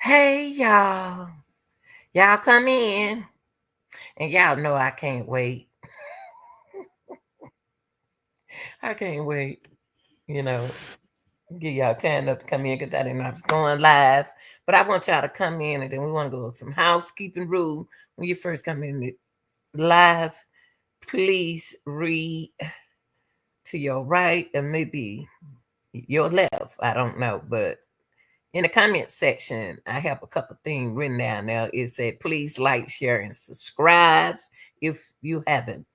Hey y'all. Y'all come in. And y'all know I can't wait. I can't wait. You know, give y'all time up to come in because I didn't know I was going live. But I want y'all to come in and then we want to go with some housekeeping rule. When you first come in live, please read to your right and maybe your left. I don't know. But in the comment section, I have a couple things written down there. It said, please like, share, and subscribe if you haven't.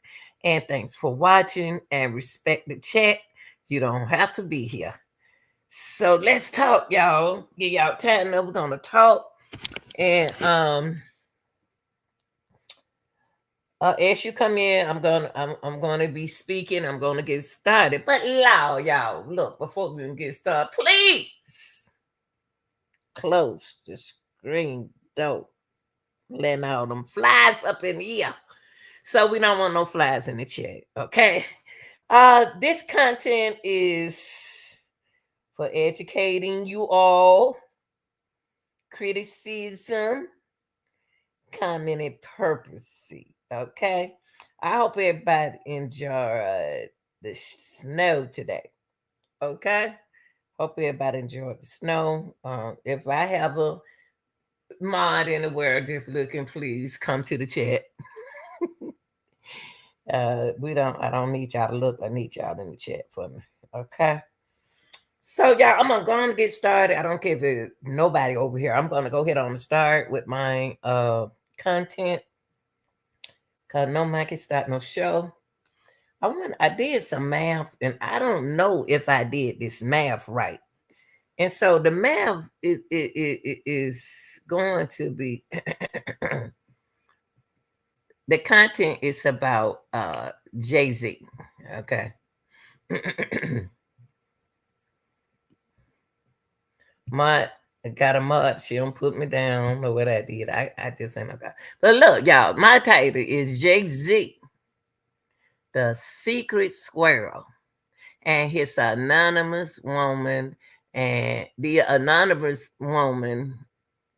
And thanks for watching and respect the chat. You don't have to be here. So let's talk, y'all. Get y'all time up. We're gonna talk. And as you come in, I'm gonna be speaking. I'm gonna get started. But y'all, look, before we get started, please close the screen door. Letting all them flies up in the air. So we don't want no flies in the chat, okay? This content is for educating you all, criticism, commenting purpose, okay? I hope everybody enjoyed the snow today, okay? Hope everybody enjoyed the snow. If I have a mod anywhere just looking, please come to the chat. I don't need y'all to look. I need y'all in the chat for me. Okay. So y'all, I'm gonna get started. I don't care if it's nobody over here. I'm gonna go ahead on and start with my content. Cause no man can start no show. I did some math and I don't know if I did this math right. And so the math is going to be the content is about Jay-Z. Okay. My got a mud. She don't put me down or what I did. I just ain't no guy. But look, y'all, my title is Jay-Z, the secret squirrel, and his anonymous woman, and the anonymous woman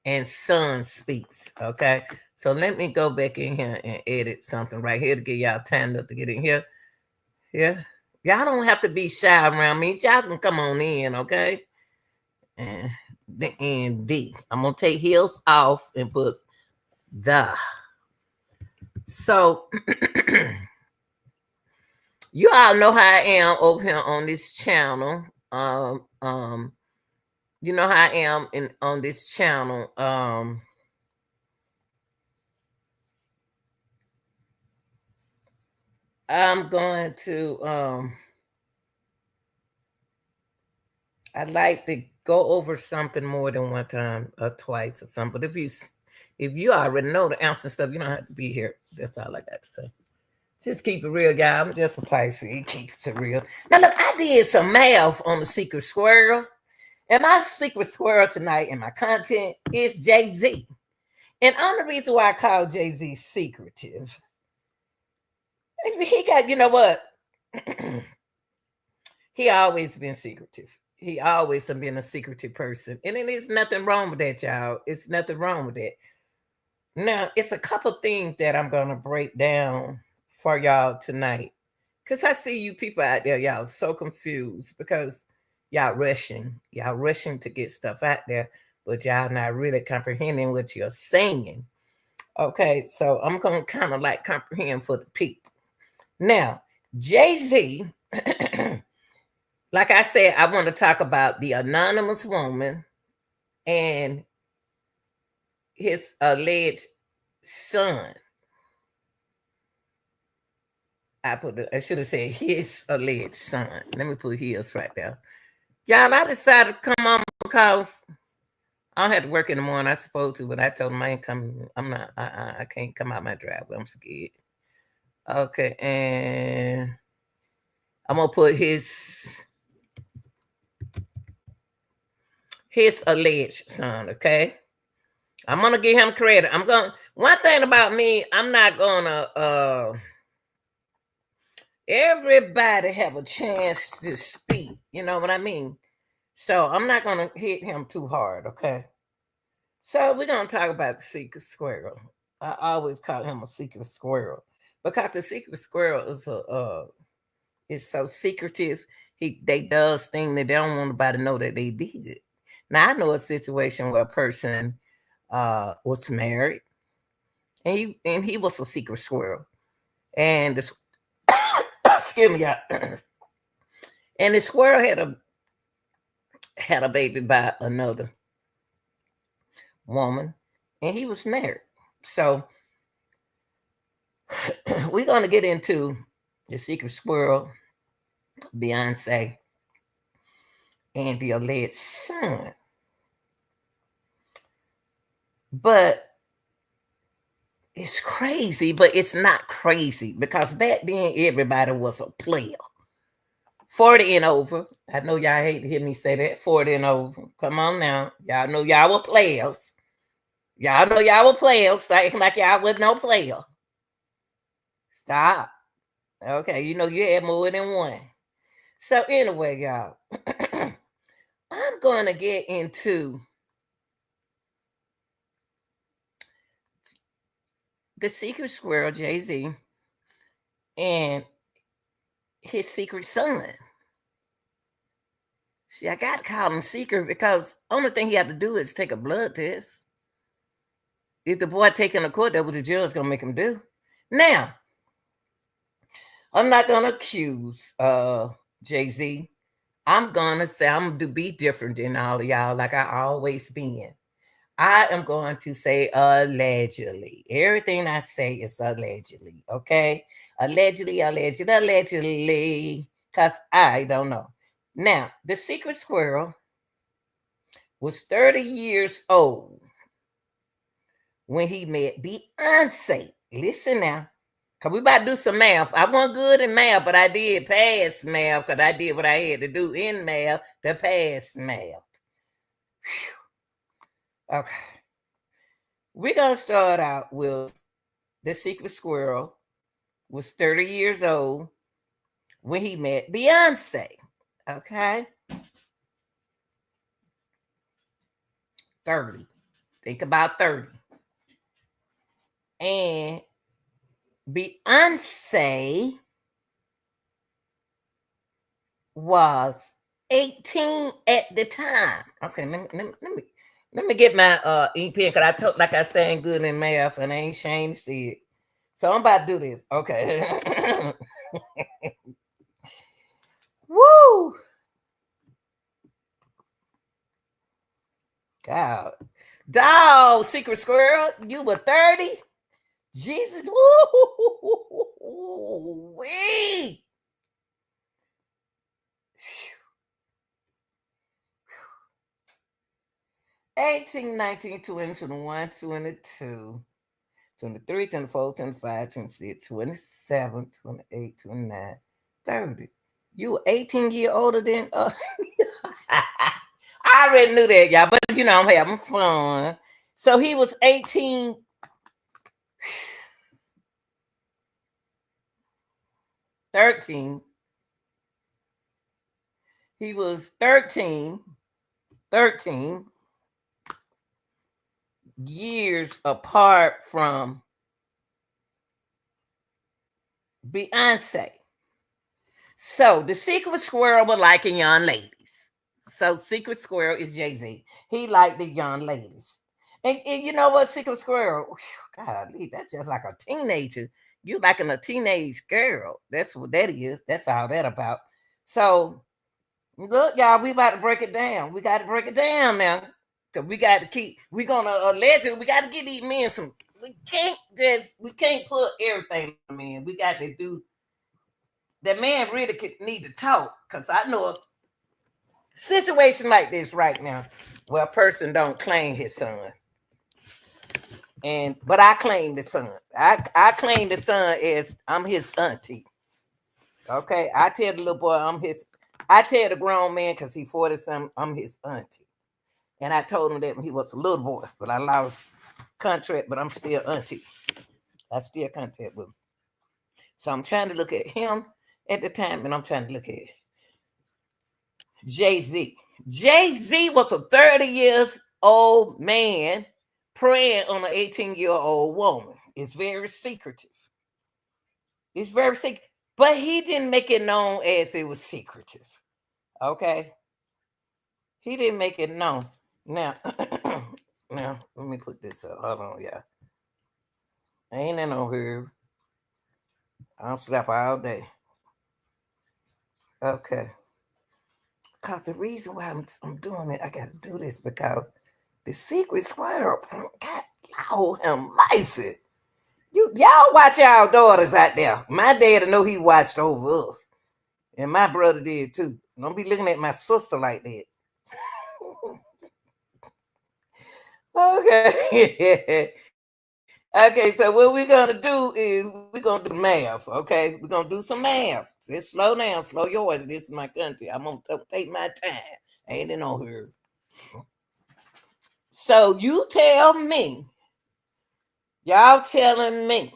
and son speaks. Okay. So let me go back in here and edit something right here to give y'all time to get in here. Yeah. Y'all don't have to be shy around me. Y'all can come on in, okay? And the ND. I'm gonna take heels off and put the. So you all know how I am over here on this channel. Um, um, you know how I am in on this channel. I'm going to I like to go over something more than one time or twice or something. But if you already know the answer and stuff, you don't have to be here. That's all I got to say. Just keep it real, guy. I'm just a Pisces. Keeps it real. Now, look, I did some math on the secret squirrel. And my secret squirrel tonight in my content is Jay-Z. And the only reason why I call Jay-Z secretive, he got, you know what? He always been secretive. He always been a secretive person. And it is nothing wrong with that, y'all. It's nothing wrong with that. Now, it's a couple things that I'm going to break down for y'all tonight. Because I see you people out there, y'all so confused because y'all rushing to get stuff out there, but y'all not really comprehending what you're saying. Okay, so I'm going to kind of like comprehend for the people. Now, Jay-Z, like I said, I want to talk about the anonymous woman and his alleged son. I should have said his alleged son. Let me put his right there. Y'all, I decided to come on because I don't have to work in the morning. I supposed to, but I told him I ain't coming. I'm not. I can't come out my driveway. I'm scared. Okay, and I'm gonna put his alleged son. Okay, I'm gonna give him credit. I'm gonna. One thing about me, I'm not gonna. Everybody have a chance to speak. You know what I mean? So I'm not gonna hit him too hard. Okay. So we're gonna talk about the secret squirrel. I always call him a secret squirrel because the secret squirrel is so secretive. They does things that they don't want nobody to know that they did it. Now I know a situation where a person was married and he was a secret squirrel, and the excuse me, and the squirrel had a baby by another woman, and he was married. So we're gonna get into the secret squirrel, Beyonce, and the alleged son. But it's crazy, but it's not crazy because back then everybody was a player. 40 and over. I know y'all hate to hear me say that. 40 and over. Come on now. Y'all know y'all were players. Y'all know y'all were players. Acting like y'all was no player. Stop. Okay, you know you had more than one. So anyway, y'all, I'm gonna get into the secret squirrel, Jay-Z, and his secret son. See, I gotta call him secret because only thing he had to do is take a blood test. If the boy taking a court, that what the judge gonna make him do. Now, I'm not gonna accuse Jay-Z. I'm gonna say I'm gonna be different than all of y'all, like I always been. I am going to say allegedly. Everything I say is allegedly, okay? Allegedly, allegedly, allegedly, because I don't know. Now, the secret squirrel was 30 years old when he met Beyonce. Listen now, because we about to do some math. I wasn't good in math, but I did pass math because I did what I had to do in math to pass math. Whew. Okay. We're going to start out with the secret squirrel was 30 years old when he met Beyonce. Okay. 30. Think about 30. And Beyonce was 18 at the time. Okay, let me get my ink pen because I told like I saying good in math and I ain't ashamed to see it. So I'm about to do this. Okay. Woo! God. Dog, secret squirrel, you were 30? Jesus. Woo! Wee! 18, 19, 20, 21, 22, 23, 24, 25, 26, 27, 28, 29, 30. You were 18 years older than I already knew that, y'all, but you know I'm having fun. So he was 18. 13. He was 13 years apart from Beyonce. So the secret squirrel was liking young ladies. So secret squirrel is Jay-Z. He liked the young ladies. And you know what, secret squirrel? God, that's just like a teenager. You liking a teenage girl. That's what that is. That's all that about. So look, y'all, we about to break it down. We got to break it down now. Cause we got to we're gonna allegedly, we got to get these men some. We can't put everything on the man. We got to do. The man really need to talk. Cause I know a situation like this right now, where a person don't claim his son, but I claim the son. I claim the son as I'm his auntie. Okay, I tell the little boy I'm his. I tell the grown man because he 40 something, I'm his auntie. And I told him that when he was a little boy, but I lost contract, but I'm still auntie. I still contact with him. So I'm trying to look at him at the time, and I'm trying to look at Jay-Z. Jay-Z was a 30 years old man preying on an 18-year-old woman. It's very secretive. It's very secret. But he didn't make it known as it was secretive. Okay? He didn't make it known. Now, now let me put this up. Hold on, yeah. Ain't in no hurry. I'll slap all day. Okay. Because the reason why I'm doing it, I got to do this because the secret squirrel, God, Lord have mercy. Y'all watch y'all daughters out there. My daddy know he watched over us. And my brother did too. Don't be looking at my sister like that. Okay. Okay, so what we're gonna do is we're gonna do some math. Okay, we're gonna do some math. Just slow down, slow yours. This is my country. I'm gonna take my time. Ain't in no hurry. So you tell me, y'all telling me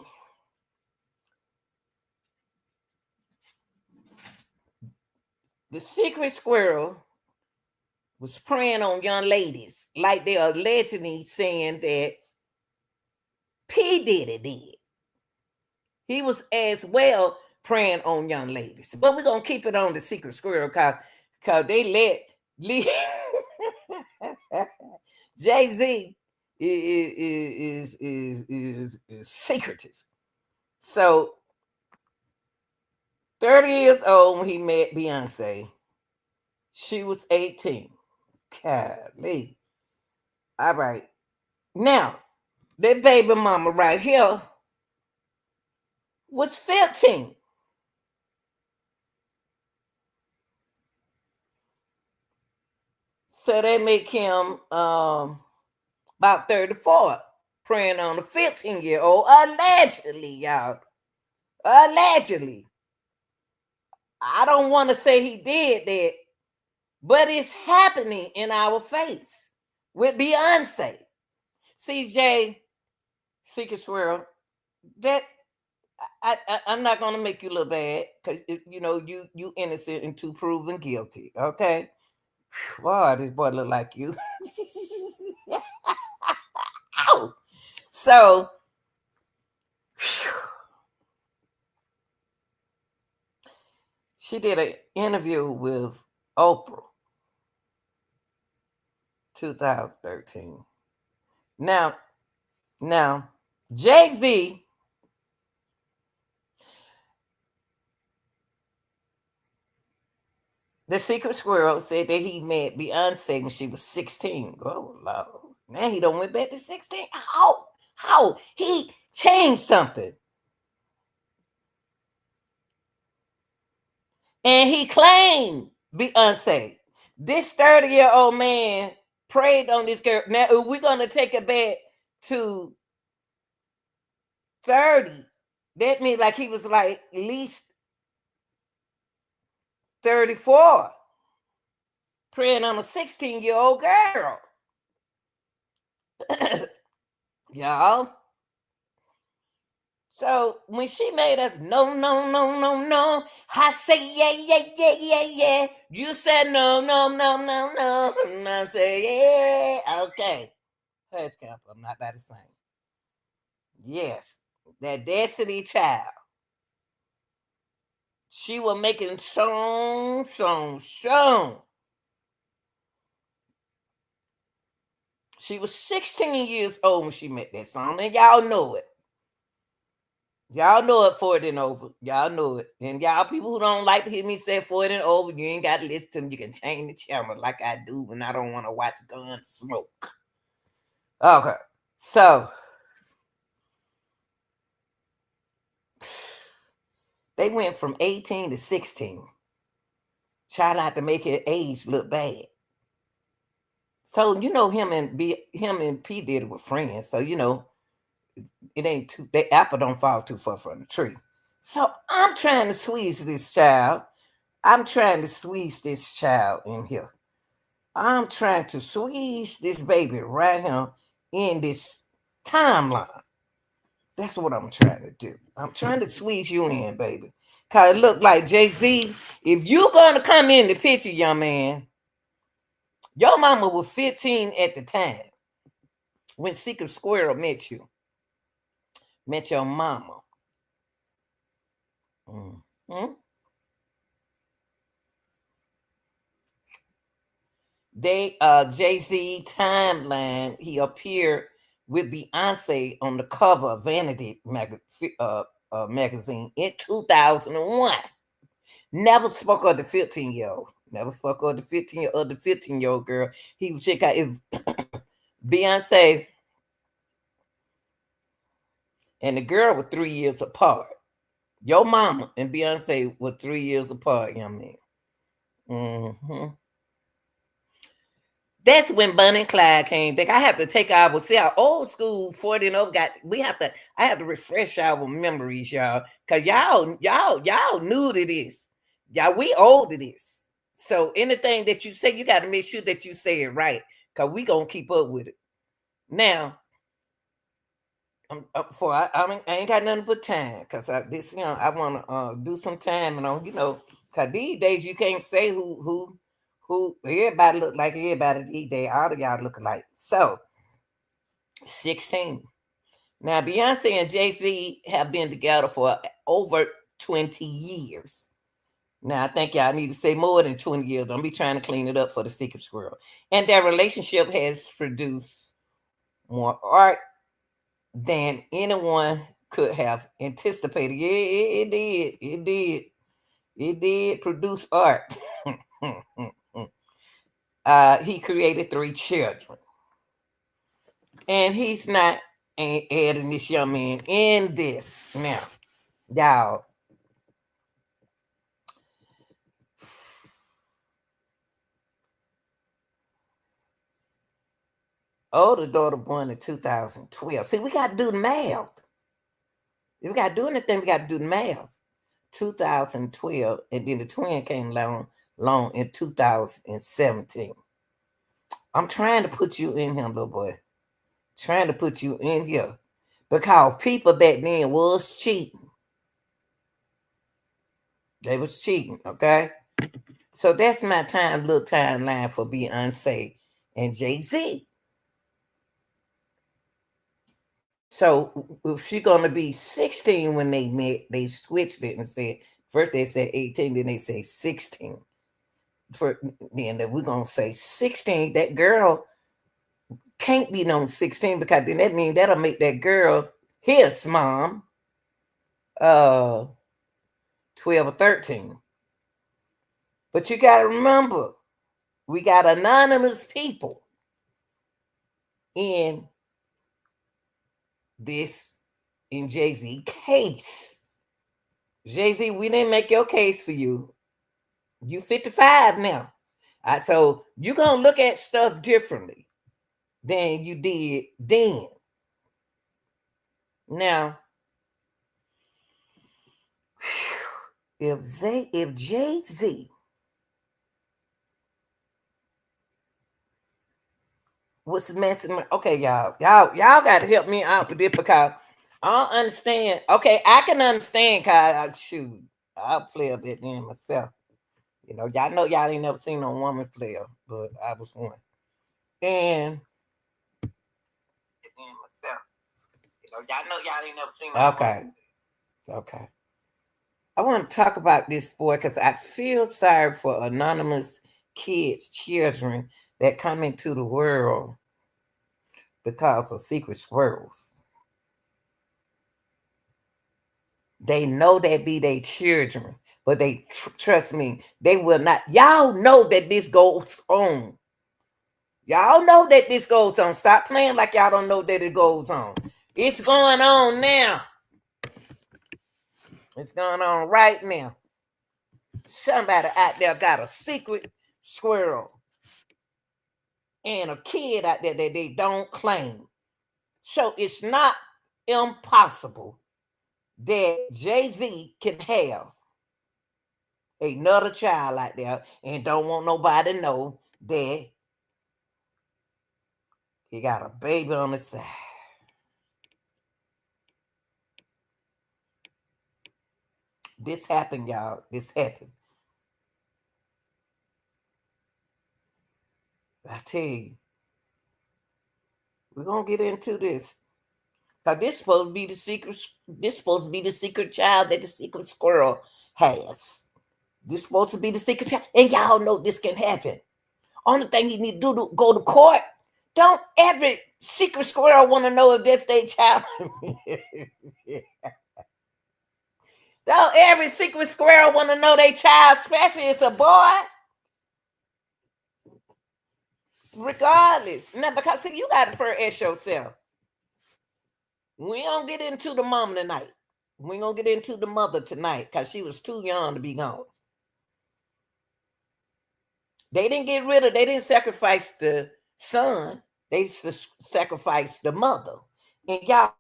the secret squirrel was preying on young ladies, like they're allegedly saying that P. Diddy did. He was as well preying on young ladies. But we're gonna keep it on the secret squirrel because they let Jay-Z is secretive. So 30 years old when he met Beyonce, she was 18. Golly. All right. Now, that baby mama right here was 15. So they make him about 34, preying on a 15-year-old, allegedly, y'all. Allegedly. I don't want to say he did that, but it's happening in our face with Beyonce. CJ, Secret Swirl, that I'm not gonna make you look bad because you know you innocent until proven guilty. Okay, wow, this boy look like you. Ow. So she did an interview with Oprah, 2013. Now, Jay-Z. The Secret Squirrel said that he met Beyonce when she was 16. Oh, Lord. Now he don't went back to 16. How? How? He changed something. And he claimed Beyonce. This 30-year-old man preyed on this girl. Now, if we're going to take it back to 30, that means like he was like at least 34, preying on a 16-year-old girl. Y'all. So when she made us no, no, no, no, no, I say yeah, yeah, yeah, yeah, yeah. You said no, no, no, no, no. And I say yeah, okay. Hush, Camp, I'm not by the same. Yes, that Destiny Child. She was making song. She was 16 years old when she met that song, and y'all know it. Y'all know it for it and over. Y'all know it. And y'all people who don't like to hear me say for it and over, you ain't got to listen to me. You can change the channel like I do when I don't want to watch guns smoke. Okay. So they went from 18 to 16. Try not to make her age look bad. So you know him and P Diddy were friends. So you know it ain't too the apple don't fall too far from the tree. So I'm trying to squeeze this child. I'm trying to squeeze this child in here. I'm trying to squeeze this baby right here in this timeline. That's what I'm trying to do. I'm trying to squeeze you in, baby. Cause it look like Jay-Z, if you're gonna come in the picture, young man, Your mama was 15 at the time when Secret Squirrel met you, met your mama. Mhm. They Jay-Z timeline, he appeared with Beyonce on the cover of Vanity magazine in 2001. Never spoke of the 15-year-old. Never spoke of the 15-year-old girl. He would check out if Beyonce and the girl were 3 years apart. Your mama and Beyonce were 3 years apart, young man. That's when Bunny and Clyde came back. I have to take our see our old school 40 and over got I have to refresh our memories, y'all. Cause y'all new to this. Y'all, we old to this. So anything that you say, you got to make sure that you say it right. Cause we gonna keep up with it. Now, I ain't got nothing but time. Cause I wanna do some time and cause these days you can't say who everybody look like everybody these days. All of y'all look alike. So 16. Now Beyonce and Jay-Z have been together for over 20 years. Now I think y'all need to say more than 20 years. Don't be trying to clean it up for the Secret Squirrel. And their relationship has produced more art than anyone could have anticipated. Yeah, it did. It did. It did produce art. He created 3 children. And he's not adding this young man in this. Now, y'all. Older daughter born in 2012. See, we got to do the math. If we got to do anything, we got to do the math. 2012, and then the twin came along in 2017. I'm trying to put you in here, little boy. Trying to put you in here. Because people back then was cheating. They was cheating, okay? So that's my little timeline for Beyonce and Jay-Z. So if she's gonna be 16 when they met, they switched it and said first they said 18, then they say 16. Then we're gonna say 16. That girl can't be no 16 because then that means that'll make that girl his mom 12 or 13. But you gotta remember, we got anonymous people in this in Jay-Z case. Jay-Z, we didn't make your case for you. You 55 now. So you're gonna look at stuff differently than you did then. Now, if Jay-Z was messing with, okay, y'all gotta help me out with this because I don't understand. Okay, I can understand because shoot, I'll play a bit then myself. Y'all know y'all ain't never seen no woman player, but I was one. And myself. Y'all know y'all ain't never seen no okay. Okay. I want to talk about this boy because I feel sorry for anonymous kids, children that come into the world because of secret squirrels. They know that be their children, but they trust me, they will not. Y'all know that this goes on. Y'all know that this goes on. Stop playing like y'all don't know that it goes on. It's going on now. It's going on right now. Somebody out there got a secret squirrel and a kid out there that they don't claim. So it's not impossible that Jay-Z can have another child out there and don't want nobody to know that he got a baby on the side. This happened, y'all. This happened. I tell you, we're gonna get into this. Cause this supposed to be the secret. This supposed to be the secret child that the secret squirrel has. This supposed to be the secret child, and y'all know this can happen. Only thing he need to do to go to court. Don't every secret squirrel want to know if that's their child. Don't every secret squirrel want to know their child, especially if it's a boy. Regardless, now because see, you got to first ask yourself. We don't get into the mom tonight. We gonna get into the mother tonight because she was too young to be gone. They didn't get rid of. They didn't sacrifice the son. They sacrificed the mother. And y'all,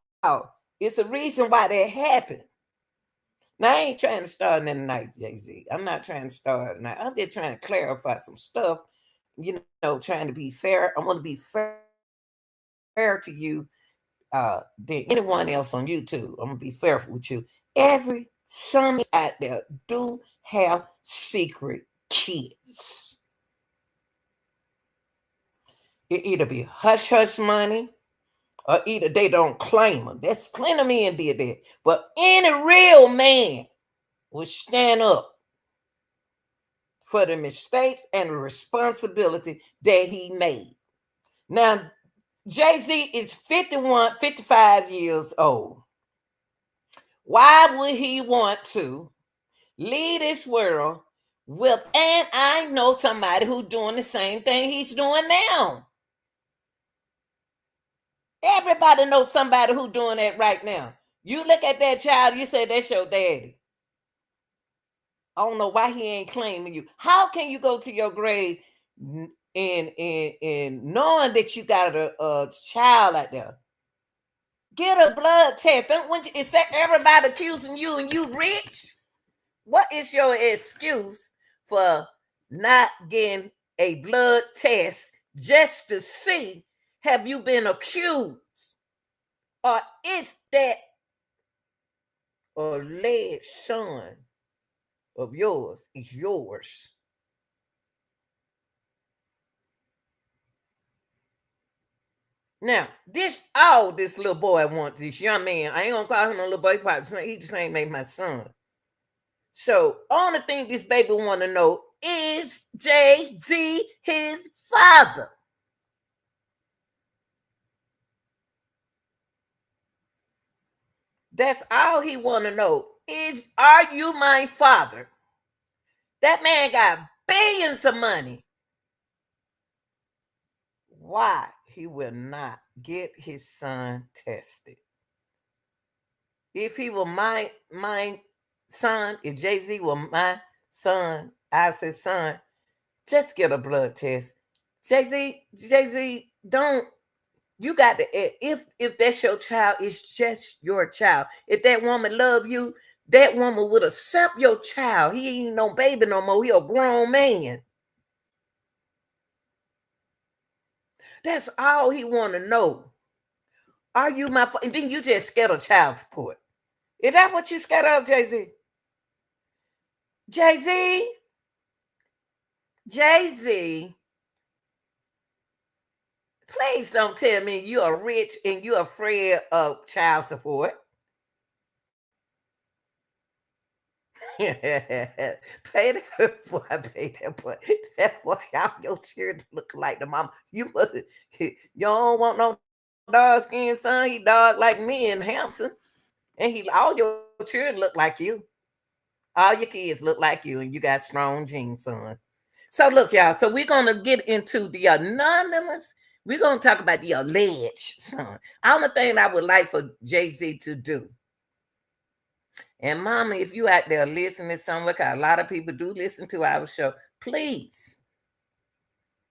it's a reason why that happened. Now I ain't trying to start in the night, Jay-Z. I'm not trying to start now. I'm just trying to clarify some stuff. Trying to be fair. I want to be fair to you than anyone else on YouTube. I'm gonna be fair with you. Every son out there do have secret kids. It either be hush hush money, or either they don't claim them. That's plenty of men did that. But any real man will stand up for the mistakes and the responsibility that he made. Now, Jay-Z is 51, 55 years old. Why would he want to leave this world with, and I know somebody who's doing the same thing he's doing now. Everybody knows somebody who's doing that right now. You look at that child, you say that's your daddy. I don't know why he ain't claiming you. How can you go to your grave and knowing that you got a child out there? Get a blood test. Is that everybody accusing you and you rich? What is your excuse for not getting a blood test just to see have you been accused? Or is that alleged son of yours is yours? Now, this little boy wants, this young man, I ain't gonna call him a little boy, he just ain't made my son. So, only thing this baby want to know is Jay-Z his father? That's all he want to know is, are you my father? That man got billions of money. Why he will not get his son tested? If he were my son, if Jay-Z were my son, I said, son, just get a blood test. Jay-Z, don't. You got to, if that's your child, it's just your child. If that woman love you, that woman would accept your child. He ain't no baby no more. He a grown man. That's all he want to know. Are you my? And then you just scared of child support. Is that what you scared of, Jay-Z? Jay-Z, Jay-Z. Please don't tell me you are rich and you're afraid of child support. Pay that boy, pay that boy. That boy, y'all your children look like the mama. You don't want no dark skinned son. He dark like me and handsome. And all your children look like you. All your kids look like you, and you got strong genes, son. So look, y'all. So we're gonna get into the anonymous. We're gonna talk about the alleged son. Only thing I would like for Jay-Z to do. And mama, if you out there listening somewhere, because a lot of people do listen to our show, please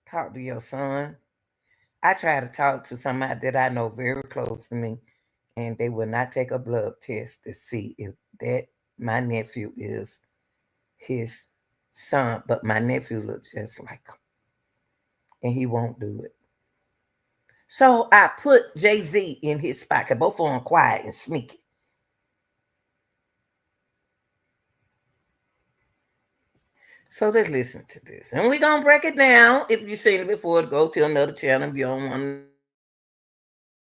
talk to your son. I try to talk to somebody that I know very close to me, and they will not take a blood test to see if that my nephew is his son, but my nephew looks just like him, and he won't do it. So I put Jay-Z in his spot, because both of them quiet and sneaky. So let's listen to this. And we're going to break it down. If you've seen it before, go to another channel if you don't want to know what I'm talking about.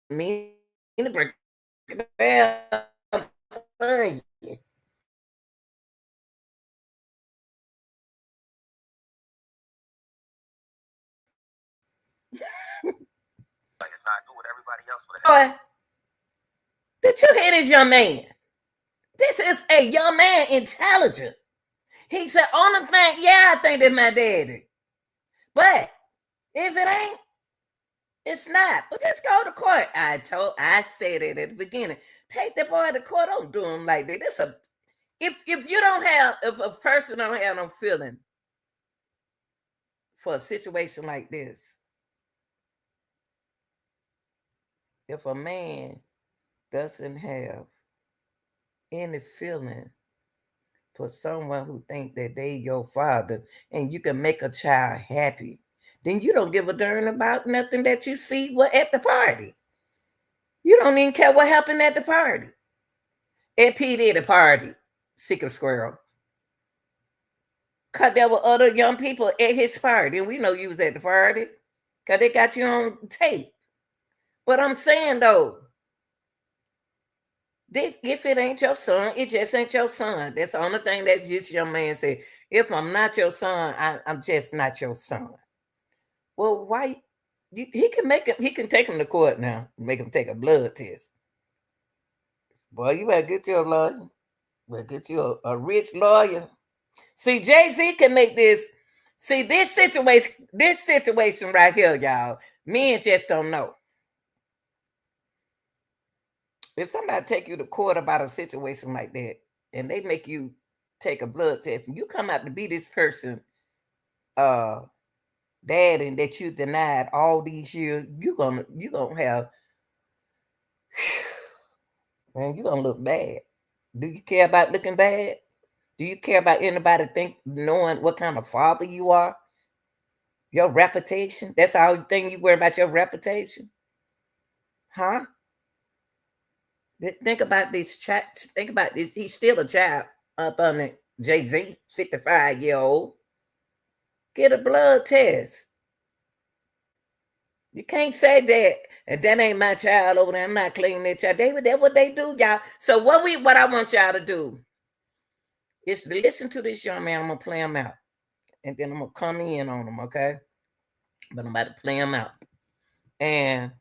But I'm going to tell you what it is. Didn't mean to break it down for you. Boy, did you hear this young man? This is a young man, intelligent. He said, on the thing, yeah, I think that's my daddy. But if it ain't, it's not. But just go to court. I said it at the beginning. Take the boy to court. Don't do him like that. This a if you don't have if a person don't have no feeling for a situation like this, if a man doesn't have any feeling for someone who think that they your father and you can make a child happy, then you don't give a darn about nothing that you see what at the party. You don't even care what happened at the party. At P. Diddy party, Secret Squirrel. Cause there were other young people at his party, and we know you was at the party. Cause they got you on tape. But I'm saying though, this, if it ain't your son, it just ain't your son. That's the only thing that this young man said. If I'm not your son, I'm just not your son. Well, why? He can make him. He can take him to court now. Make him take a blood test. Boy, you better get you a lawyer. Better get you a rich lawyer. See, Jay-Z can make this. See, this situation right here, y'all. Men just don't know. If somebody take you to court about a situation like that, and they make you take a blood test, and you come out to be this person, uh, dad, and that you denied all these years, you gonna have, man, you gonna look bad. Do you care about looking bad? Do you care about anybody think knowing what kind of father you are? Your reputation? That's all you think you worry about, your reputation? Huh? Think about this child. Think about this. He's still a child up on it. Jay-Z, 55-year-old. Get a blood test. You can't say that, and that ain't my child over there. I'm not claiming that child. That's what they do, y'all. So what I want y'all to do is to listen to this young man. I'm gonna play him out, and then I'm gonna come in on him, okay? But I'm about to play him out, and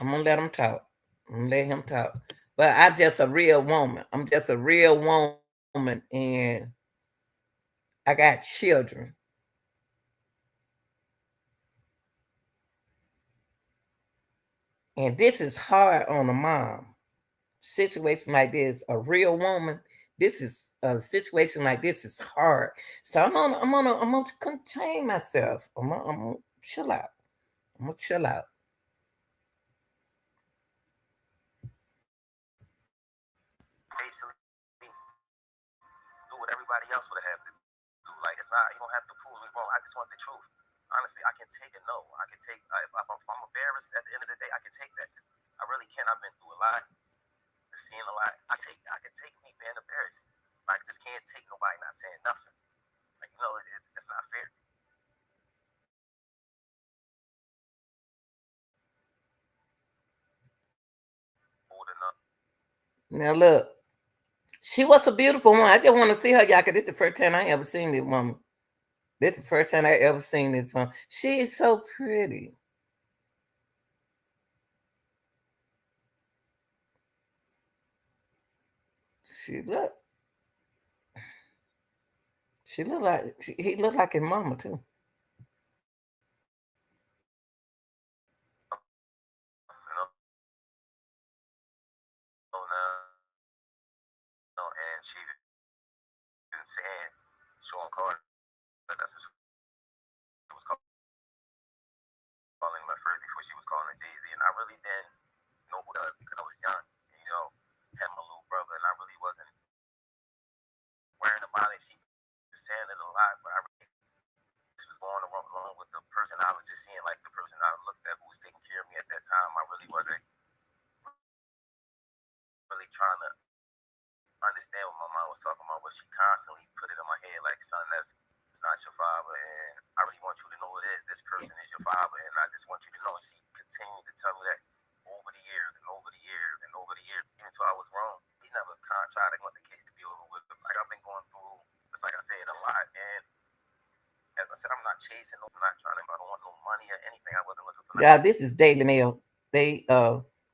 I'm gonna let him talk. I'm gonna let him talk. But I'm just a real woman. I'm just a real woman, and I got children. And this is hard on a mom. Situation like this, a real woman, this is a situation like this is hard. So I'm gonna contain myself. I'm gonna chill out. I'm gonna chill out. Now look, she was a beautiful one. I just want to see her, y'all, because this is the first time I ever seen this woman. This is the first time I ever seen this one. She is so pretty. She look. She look like he looked like his mama too. wrong with the person I was just seeing, like the person I looked at who was taking care of me at that time. I really wasn't really trying to understand what my mom was talking about, but she constantly put it in my head like, son, that's not your father, and I really want you to know it is. This person is your father, and I just want you to know. And she continued to tell me that over the years and over the years and over the years, even until I was wrong. He never tried to want the case to be over with. Like I've been going through, just like I said, a lot, and as I said, I'm not chasing, I'm not trying to, I don't want no money or anything. I wasn't looking for Yeah, nothing. this is Daily Mail. They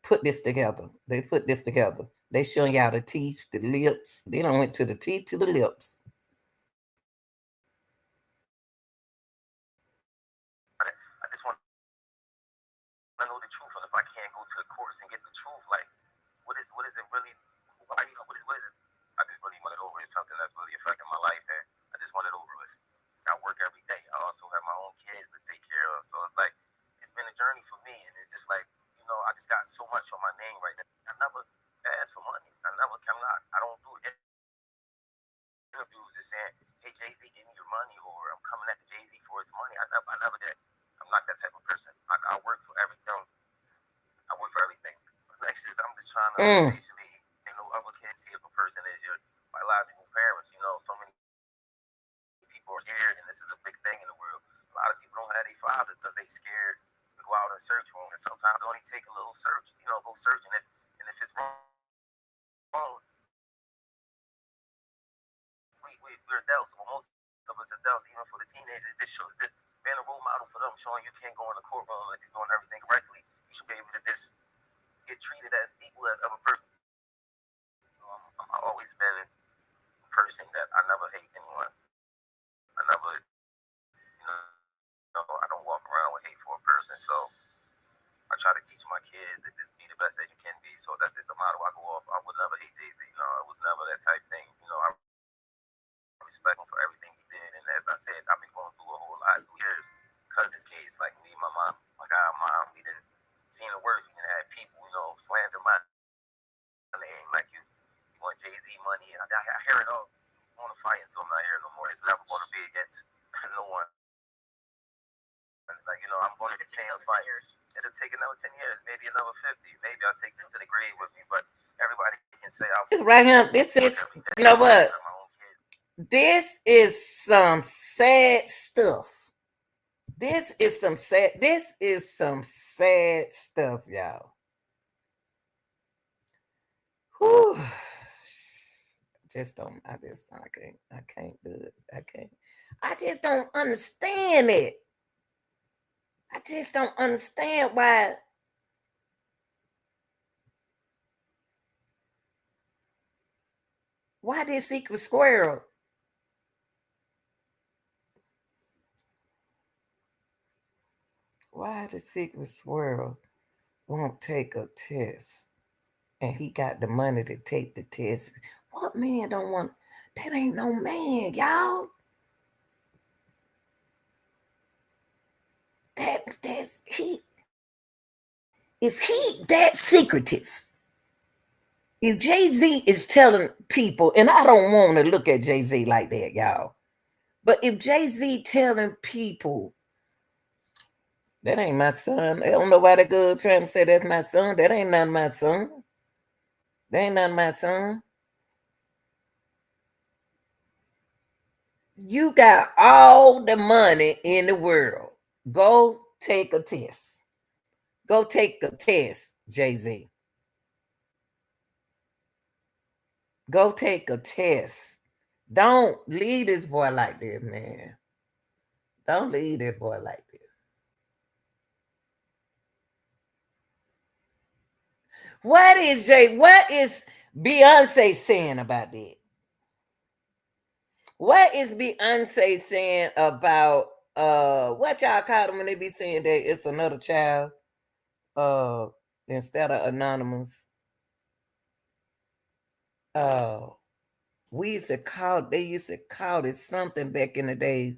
put this together. They put this together. They showing y'all the teeth, the lips. They don't went to the teeth to the lips. I just want to know the truth, and if I can't go to the courts and get the truth, like what is it really? Why you? What is it? I just really want it over. It's something that's really affecting my life, and I just want it over with. I work every day. I also have my own kids to take care of, so it's like it's been a journey for me, and it's just like I just got so much on my name right now. I never ask for money. I don't do interviews just saying, "Hey Jay Z, give me your money," or "I'm coming at Jay Z for his money." I never did. I'm not that type of person. I work for everything. I work for everything. Next is I'm just trying to basically, Mm. ain't no other kid see if a person is your biological parents. So many people are scared, and this is a big thing in the world. A lot of people don't have their fathers because they scared to go out and search for them. And sometimes it only take a little search, go search, and if it's wrong, we're adults. Well, most of us adults, even for the teenagers, this shows this being a role model for them, showing you can't go in the courtroom if you're doing everything correctly. You should be able to just get treated as equal as other person. I'm always been a person that I never hate anyone. I never, I don't walk around with hate for a person. So I try to teach my kids that just be the best that you can be. So that's just a motto I go off. I would never hate Jay Z. No, it was never that type thing. I respect him for everything he did. And as I said, I've been going through a whole lot through years because this case, like me and my mom, like our mom, we didn't seen the worst. We didn't have people, slander my name like you want Jay Z money. And I hear it all. You want to fight until I'm not here no more. It's never going to be against no one. Like, I'm going to continue to fight. It'll take another 10 years, maybe another 50. Maybe I'll take this to the grave with me. But everybody can say I'll fight It's every right day. here. I This got is, my own you know kids. what? This is some sad stuff. This is some sad stuff, y'all. Whew. I can't do it. I just don't understand it. I just don't understand why this secret squirrel, why the secret squirrel won't take a test and he got the money to take the test. What man don't want that? Ain't no man, y'all. That's if he that secretive, if Jay-Z is telling people, and I don't want to look at Jay-Z like that, y'all. But if Jay-Z telling people that ain't my son, I don't know why the girl trying to say that's my son. That ain't none of my son. That ain't none of my son. You got all the money in the world. Go take a test. Go take a test, Jay-Z. Go take a test. Don't leave this boy like this, man. Don't leave this boy like this. What is Beyonce saying about that? What is Beyonce saying about what y'all call them when they be saying that it's another child uh instead of anonymous? Uh they used to call it something back in the days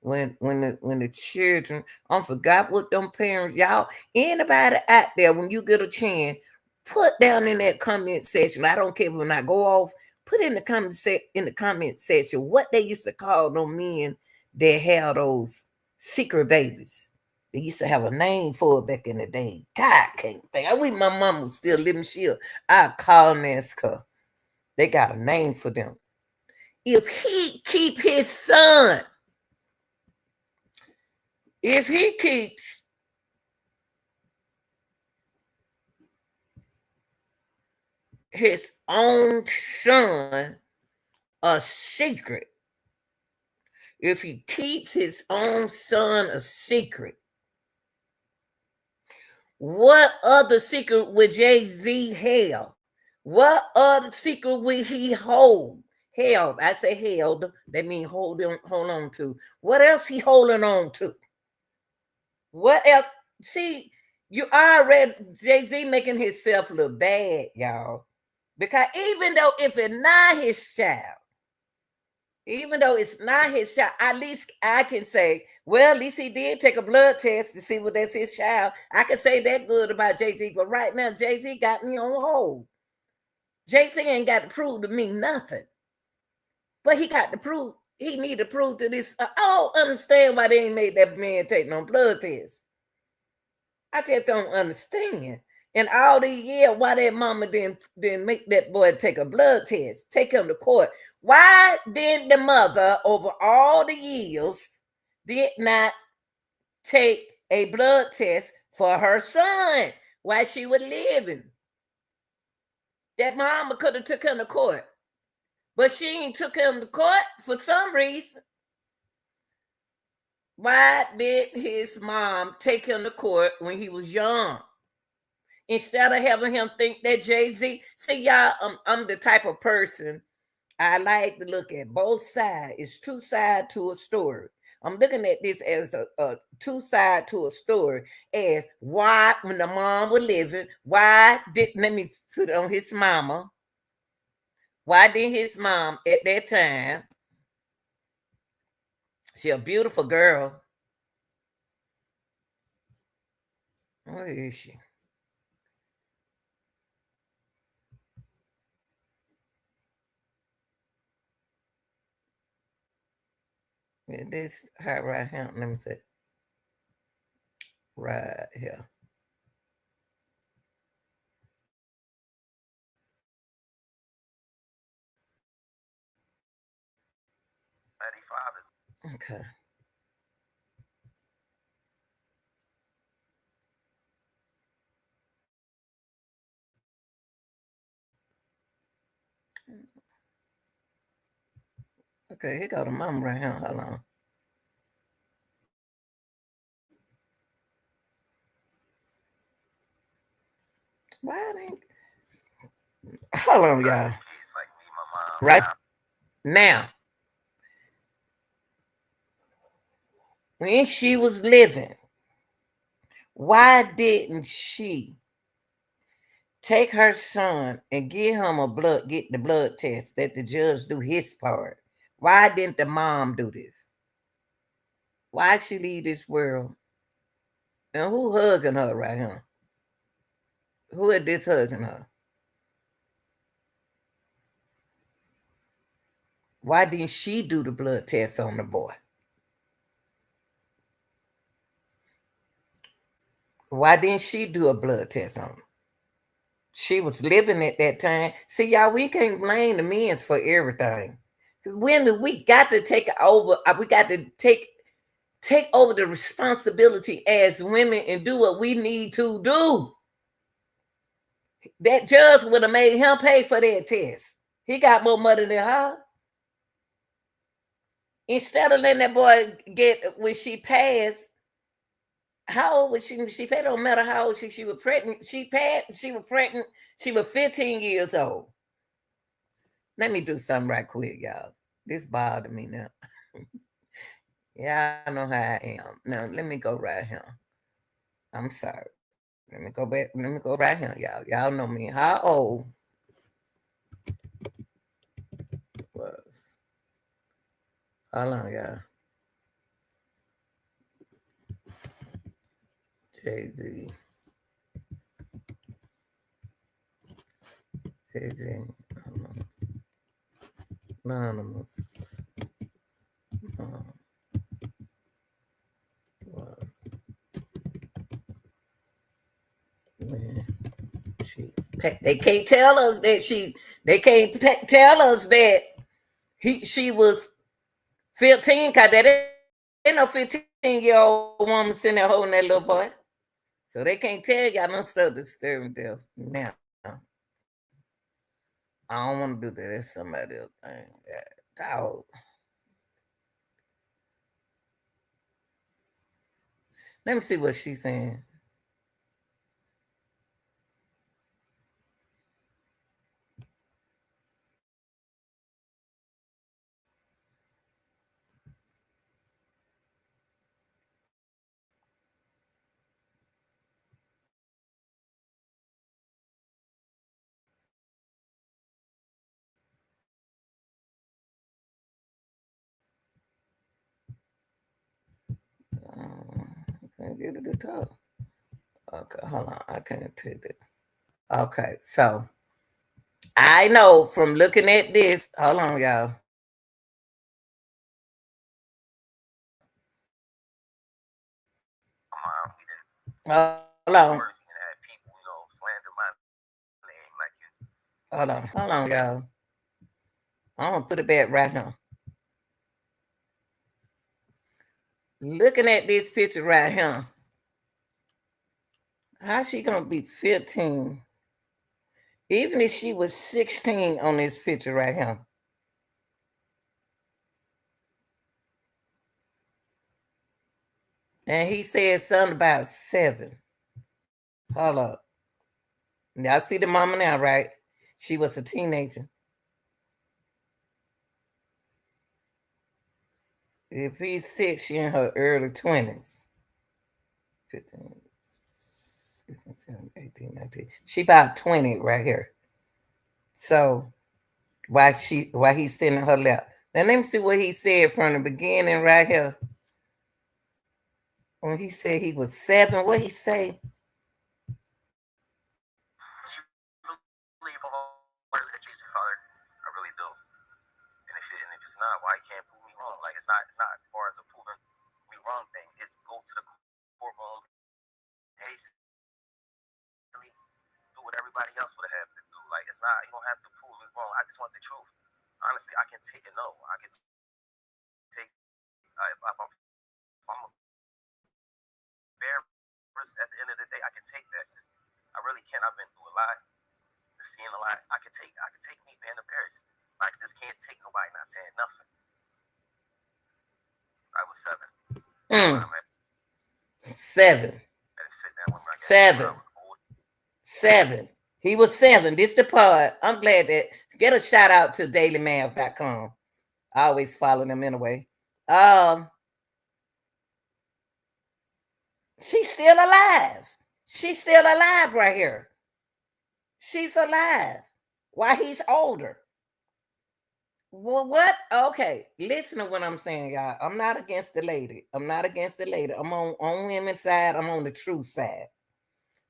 when the children, I forgot what them parents, y'all, anybody out there, when you get a chance, put down in that comment section. I don't care when I go off, put in the comment section what they used to call them men that had those secret babies. They used to have a name for it back in the day. God, I can't think. I wish my mom was still living. I call and ask her. They got a name for them. If he keep his son, if he keeps his own son a secret, if he keeps his own son a secret, what other secret would Jay-Z have? What other secret will he hold? Held. I say held. That means hold on to. What else he holding on to? What else? See, you already Jay-Z making himself look bad, y'all. Because even though if it's not his child, even though it's not his child, at least I can say, well, at least he did take a blood test to see what that's his child. I can say that good about Jay-Z, but right now Jay-Z got me on hold. Jay-Z ain't got to prove to me nothing. But he got to prove, he need to prove to this. I don't understand why they ain't made that man take no blood test. I just don't understand. And all the year, why that mama didn't make that boy take a blood test, take him to court. Why didn't the mother, over all the years, did not take a blood test for her son while she was living? That mama could have took him to court, but she ain't took him to court for some reason. Why did his mom take him to court when he was young? Instead of having him think that Jay-Z, see y'all, I'm the type of person I like to look at both sides. It's two sides to a story. I'm looking at this as a two side to a story. As why, when the mom was living, why didn't let me put it on his mama? Why didn't his mom at that time? She a beautiful girl. Where is she? This her right here. Let me see. Right here. Eddie Father. Okay. Okay, here go the mom right here. Hold on. Why didn't hold on, y'all. Kids like me, my mom. Right now, when she was living, why didn't she take her son and get the blood test, let the judge do his part? Why didn't the mom do this? Why she leave this world? And who hugging her right here? Who is this hugging her? Why didn't she do the blood test on the boy? Why didn't she do a blood test on him? She was living at that time. See, y'all, we can't blame the men for everything. When we got to take over, we got to take over the responsibility as women and do what we need to do. That judge would have made him pay for that test. He got more money than her. Instead of letting that boy get when she passed, how old was she? She paid, don't matter how old she was pregnant. She passed, she was pregnant, she was 15 years old. Let me do something right quick, y'all. This bothered me now. Y'all know how I am. Now let me go right here. I'm sorry. Let me go back. Let me go right here, y'all. Y'all know me. How old was? Hold on, y'all. Jay Z. Jay Z. Anonymous. They can't tell us that they can't tell us that she was 15, because there ain't no 15-year-old woman sitting there holding that little boy. So they can't tell y'all no stuff disturbing them. Now, I don't want to do that. That's somebody else thing. Dog. Let me see what she's saying. I can't get it to talk. Okay, hold on. I can't take it. Okay, so I know from looking at this. Hold on, y'all. Hold on. Words, we can have people, slander my name like you. Hold on, y'all. I'm gonna put it back right now. Looking at this picture right here, how she gonna be 15? Even if she was 16 on this picture right here. And he said something about 7. Hold up. Y'all see the mama now, right? She was a teenager. If he's 6, she in her early 20s. 15, 16, 17, 18, 19. She about 20 right here. So why he's sitting in her lap. Now let me see what he said from the beginning right here. When he said he was 7, what he say? Do you believe a word that Jesus, Father? I really do. And if it's not, why you can't prove me wrong? Like it's not as far as a proving me wrong thing. It's go to the courtroom hastily, do what everybody else would have to do. Like it's not, you don't have to prove me wrong. I just want the truth. Honestly, I can take a no. I can take if I'm embarrassed at the end of the day, I can take that. I really can. I've been through a lot, seeing a lot. I can take me being embarrassed. I just can't take nobody not saying nothing. I was 7. Mm. 7. 7. 7. He was 7. This the part. I'm glad that get a shout out to dailymath.com. I always follow them anyway. She's still alive. She's still alive right here. She's alive. Why he's older. Well, what? Okay, listen to what I'm saying, y'all. I'm not against the lady. I'm not against the lady. I'm on women's side. I'm on the truth side.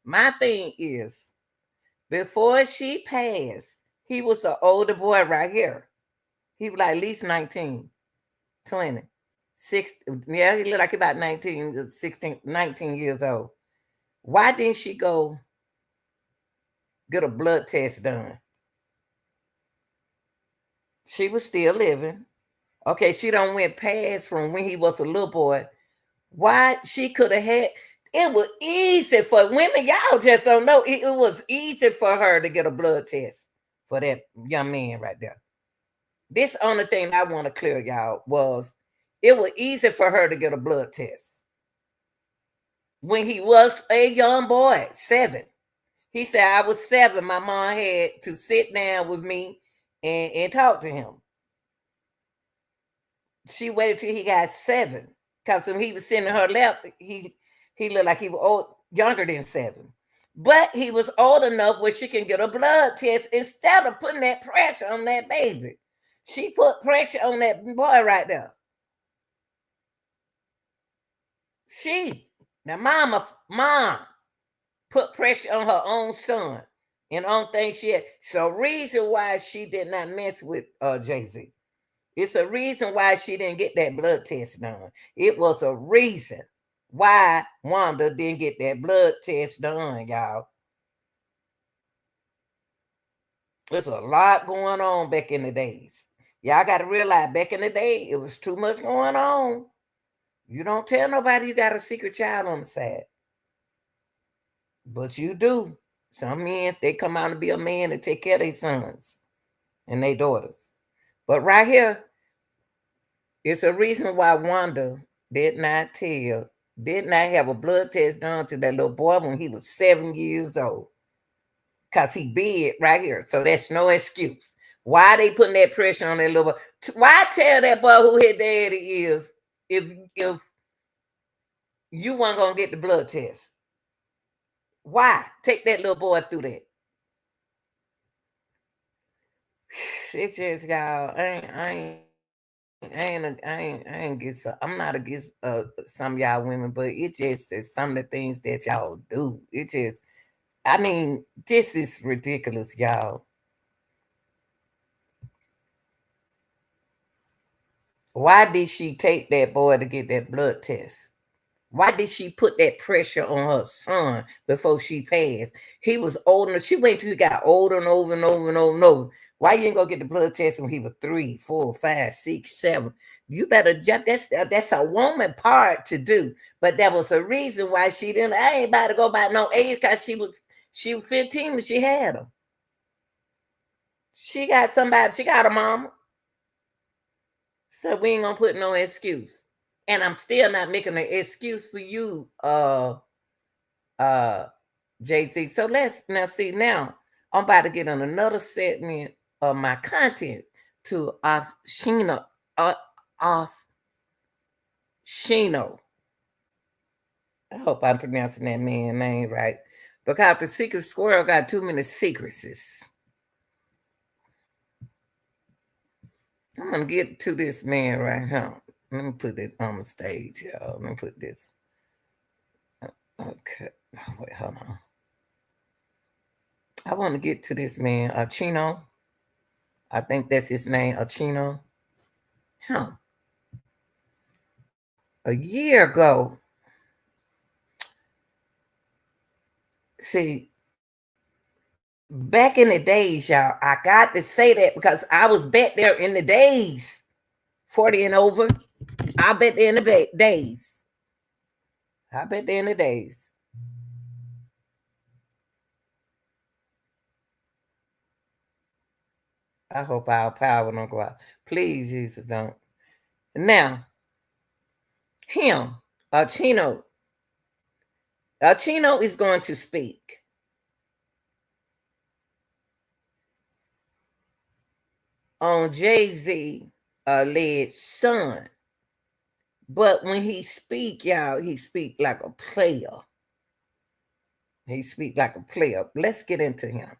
My thing is, before she passed, he was an older boy right here. He was like at least 19, 20, 6. Yeah, he looked like about 19, 16, 19 years old. Why didn't she go get a blood test done? She was still living. Okay, she don't went past from when he was a little boy. Why she could have had it was easy for women. Y'all just don't know. It was easy for her to get a blood test for that young man right there. This only thing I want to clear, y'all, was it was easy for her to get a blood test when he was a young boy, 7. He said, I was 7. My mom had to sit down with me and talk to him. She waited till he got 7. Because when he was sitting in her lap, he looked like he was old, younger than 7. But he was old enough where she can get a blood test instead of putting that pressure on that baby. She put pressure on that boy right there. She, now mom put pressure on her own son and on things she had. So reason why she did not mess with Jay-Z. It's a reason why she didn't get that blood test done. It was a reason why Wanda didn't get that blood test done, y'all. There's a lot going on back in the days. Y'all got to realize back in the day, it was too much going on. You don't tell nobody you got a secret child on the side, but you do. Some men, they come out to be a man and take care of their sons and their daughters. But right here, it's a reason why Wanda did not tell, did not have a blood test done to that little boy when he was 7 years old. Because he big right here. So that's no excuse. Why they putting that pressure on that little boy? Why tell that boy who his daddy is if you weren't gonna get the blood test? Why take that little boy through that? It's just y'all. I ain't against. I'm not against some of y'all women, but it just is some of the things that y'all do. It just, I mean, this is ridiculous, y'all. Why did she take that boy to get that blood test? Why did she put that pressure on her son before she passed? He was old enough. She waited till he got older and over and over and over and over. Why you ain't gonna get the blood test when he was 3, 4, 5, 6, 7? You better jump. That's a woman part to do. But there was a reason why she didn't. I ain't about to go by no age because she was 15 when she had him. She got somebody. She got a mama. So we ain't gonna put no excuse. And I'm still not making an excuse for you, uh JC. So let's now see now. I'm about to get on another segment of my content to Oshino. Uh Oshino. I hope I'm pronouncing that man's name right. Because the secret squirrel got too many secrecies. I'm gonna get to this man right here. Let me put it on the stage, y'all. Let me put this. Okay. Wait, hold on. I want to get to this man, Chino. I think that's his name, Chino. Huh. A year ago, see, back in the days, y'all, I got to say that because I was back there in the days, 40 and over. I bet there in the days. I bet there in the days. I hope our power don't go out. Please, Jesus, don't. Now, him, Chino, Chino is going to speak on Jay-Z alleged son. But when he speak, y'all, he speak like a player. He speak like a player. Let's get into him.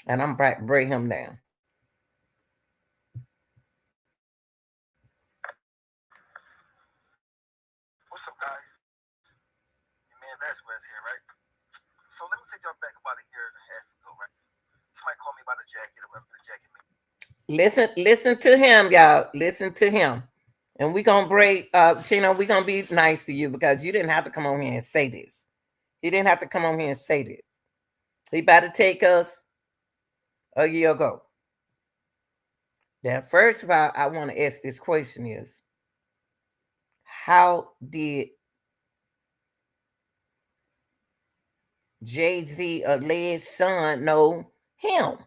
And I'm about to bring him down. What's up, guys? Your man Vasquez here, right? So let me take y'all back about a year and a half ago, right? Somebody called me about a jacket or whatever the jacket means. Listen to him, y'all. Listen to him. And we gonna break Chino, we gonna be nice to you because you didn't have to come on here and say this. He didn't have to come on here and say this. He about to take us a year ago. Now, first of all, I want to ask this question is how did Jay-Z alleged son know him?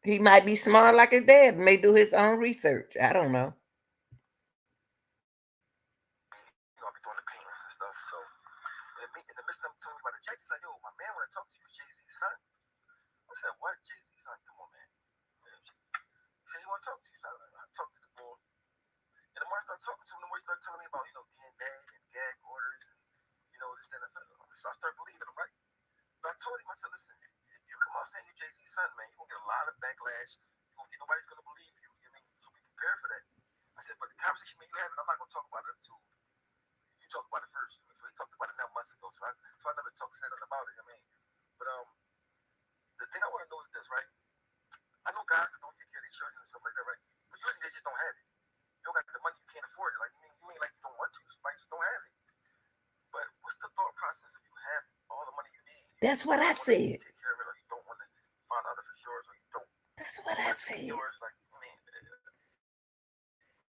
He might be smart like his dad, may do his own research. I don't know. I'll be doing the payments and stuff. So in the midst of them telling me about the jacket, he's like, yo, my man want to talk to you, Jay-Z's son. I said, what? Jay-Z's son? Come on, man. He said he want to talk to you. So I talked to the boy. And the more I started talking to him, the more he started telling me about, being dead and gag orders and, this, that, and that. So I started believing him, right? So I told him, I said, listen, if you come out saying you're Jay-Z's son, man, you're going to get a lot of backlash. Nobody's going to believe you. I mean, so be prepared for that. I said, but the conversation man, you having, I'm not going to talk about it until you talk about it first. I mean, so he talked about it now months ago. So I never said nothing about it. I mean, but the thing I want to know is this, right? I know guys that don't take care of their children and stuff like that, right? But usually they just don't have it. You don't got the money, you can't afford it. Like you ain't like you don't want to, you might just don't have it. But what's the thought process if you have all the money you need? That's what I said. Take care of it, or you See, yours. Like, I mean,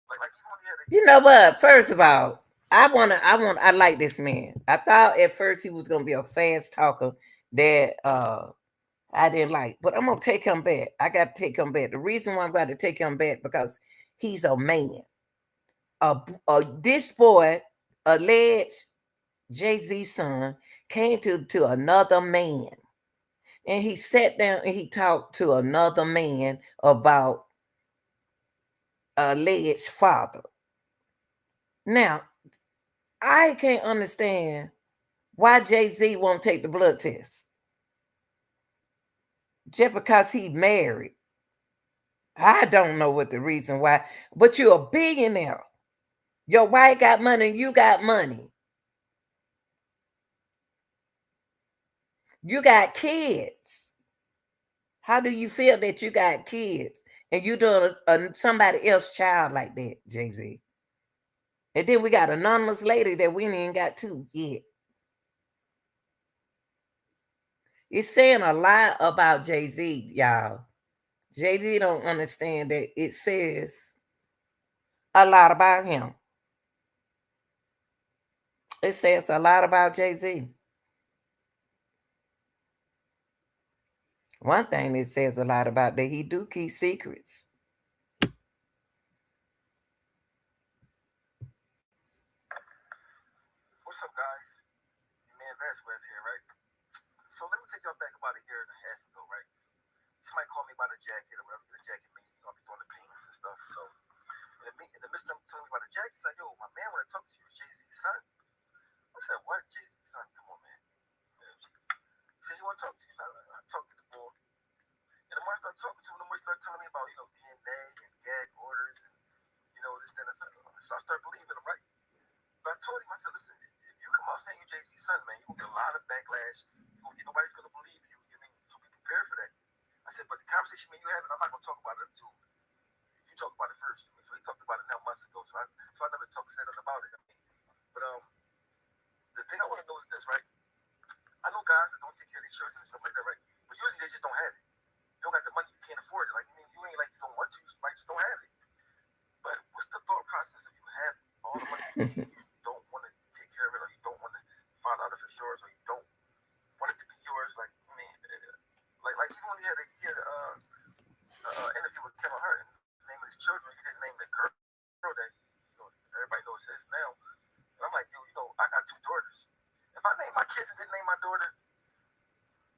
like you only had a you know what? First of all, I like this man. I thought at first he was gonna be a fast talker that I didn't like, but I'm gonna take him back. I got to take him back. The reason why I'm going to take him back because he's a man. This boy, alleged Jay Z's son, came to another man, and he sat down and he talked to another man about alleged father. Now, I can't understand why Jay Z won't take the blood test just because he married. I don't know what the reason why, but you're a billionaire. Your wife got money, and you got money. You got kids. How do you feel that you got kids and you doing somebody else's child like that, Jay Z? And then we got anonymous lady that we ain't even got to yet. It's saying a lot about Jay Z, y'all. Jay Z don't understand that it says a lot about him. It says a lot about Jay Z. One thing it says a lot about that he do keep secrets. what's up, guys? Your man Vasquez here, right? So let me take y'all back about a year and a half ago, right? Somebody called me about a jacket or whatever, the jacket made. I'll be doing the payments and stuff. So in the midst of them telling me about the jacket, he's like, yo, my man want to talk to you, Jay Z's son. I said, what? Jay Z's son? Come on, man. He said, he want to talk to you. So I talked to the boy. And the more I started talking to him, the more he started telling me about, DNA and gag orders and, this, that, and that. So I started believing him, right? But I told him, I said, listen, if you come out saying you're Jay Z's son, man, you're going to get a lot of backlash. Nobody's going to believe you. You mean, so be prepared for that. I said, but the conversation me and you having, I'm not going to talk about it until you talk about it first. I mean, so he talked about it now months ago. So I never said nothing about it. I mean, but the thing I want to know is this, right? I know guys that don't take care of their children and stuff like that, right? But usually they just don't have it. You don't got the money, you can't afford it. Like, you ain't like you don't want to, you might just don't have it. But what's the thought process if you have all the money you need, you don't want to take care of it, or you don't want to find out if it's yours, or you don't want it to be yours? Like, I mean, like even when he had an interview with Kevin Hart, and name of his children, he didn't name the girl that everybody knows his now. And I'm like, yo, I got two daughters. If I name my kids and didn't name my daughter,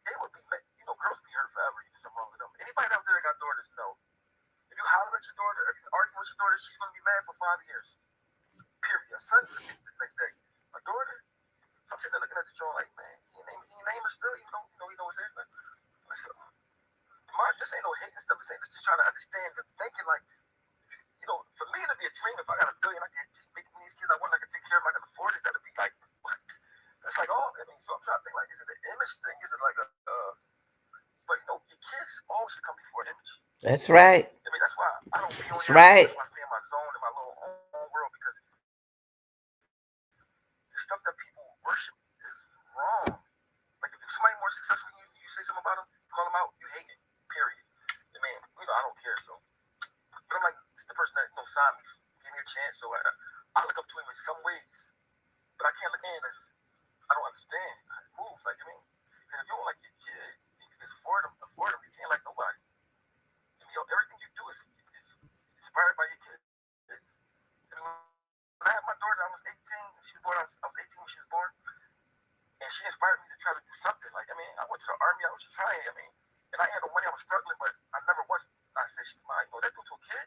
they would be, girls be hurt forever. You do something wrong with them. Anybody out there that got daughters know. If you holler at your daughter, if you argue with your daughter, she's gonna be mad for 5 years. Period. A son the next day. A daughter, so I'm sitting there looking at the joint like, man, he ain't name her still, even though he knows his name. I said, Mark, this ain't no hating stuff. This ain't just trying to understand the thinking. Like, for me it'd be a dream if I got $1 billion. I could just make these kids I want. I could take care of them. I can afford it. That'd be like, what? That's like all. I mean, so I'm trying to think like, is it an image thing? Is it like but your kids all should come before image. That's right. I mean, that's why I don't be on That's here. That's why I right. stay in my zone, in my little own world, because the stuff that people worship is wrong. Like, if somebody more successful than you, you say something about them, call them out, you hate it. Period. I mean, I don't care. So, but I'm like, it's the person that signed me, gave me a chance. So I look up to him in some ways, but I can't look at him as I don't understand how he moves. Like, I mean, if you don't like your kid, you just afford them. You can't like nobody. And, everything you do is inspired by your kids. I mean, when I had my daughter, I was 18. She was born. I was 18 when she was born, and she inspired me to try to do something. Like, I mean, I went to the army. I was trying. I mean, and I had no money. I was struggling, but I never once I said she's mine. That do to a kid.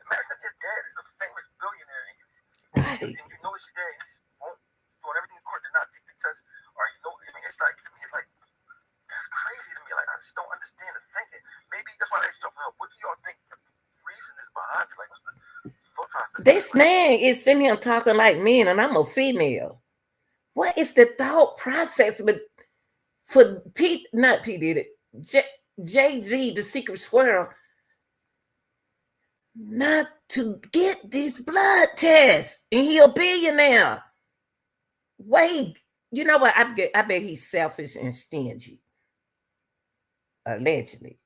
Imagine if your dad is a famous billionaire and you Right. know it's your dad. And he just won't doing everything in court to not take the test, or I mean, it's like, to me, it's like, that's crazy to me. Like, I just don't understand the thinking. Maybe that's why I asked y'all for help. What do y'all think the reason is behind it? Like, what's the thought process there? Like, This man is sitting here talking like men, and I'm a female. What is the thought process with for Pete? Not Pete did it. Jay Z, the Secret Squirrel, not to get this blood test, and he a billionaire. Wait, you know what? I bet he's selfish and stingy. Allegedly,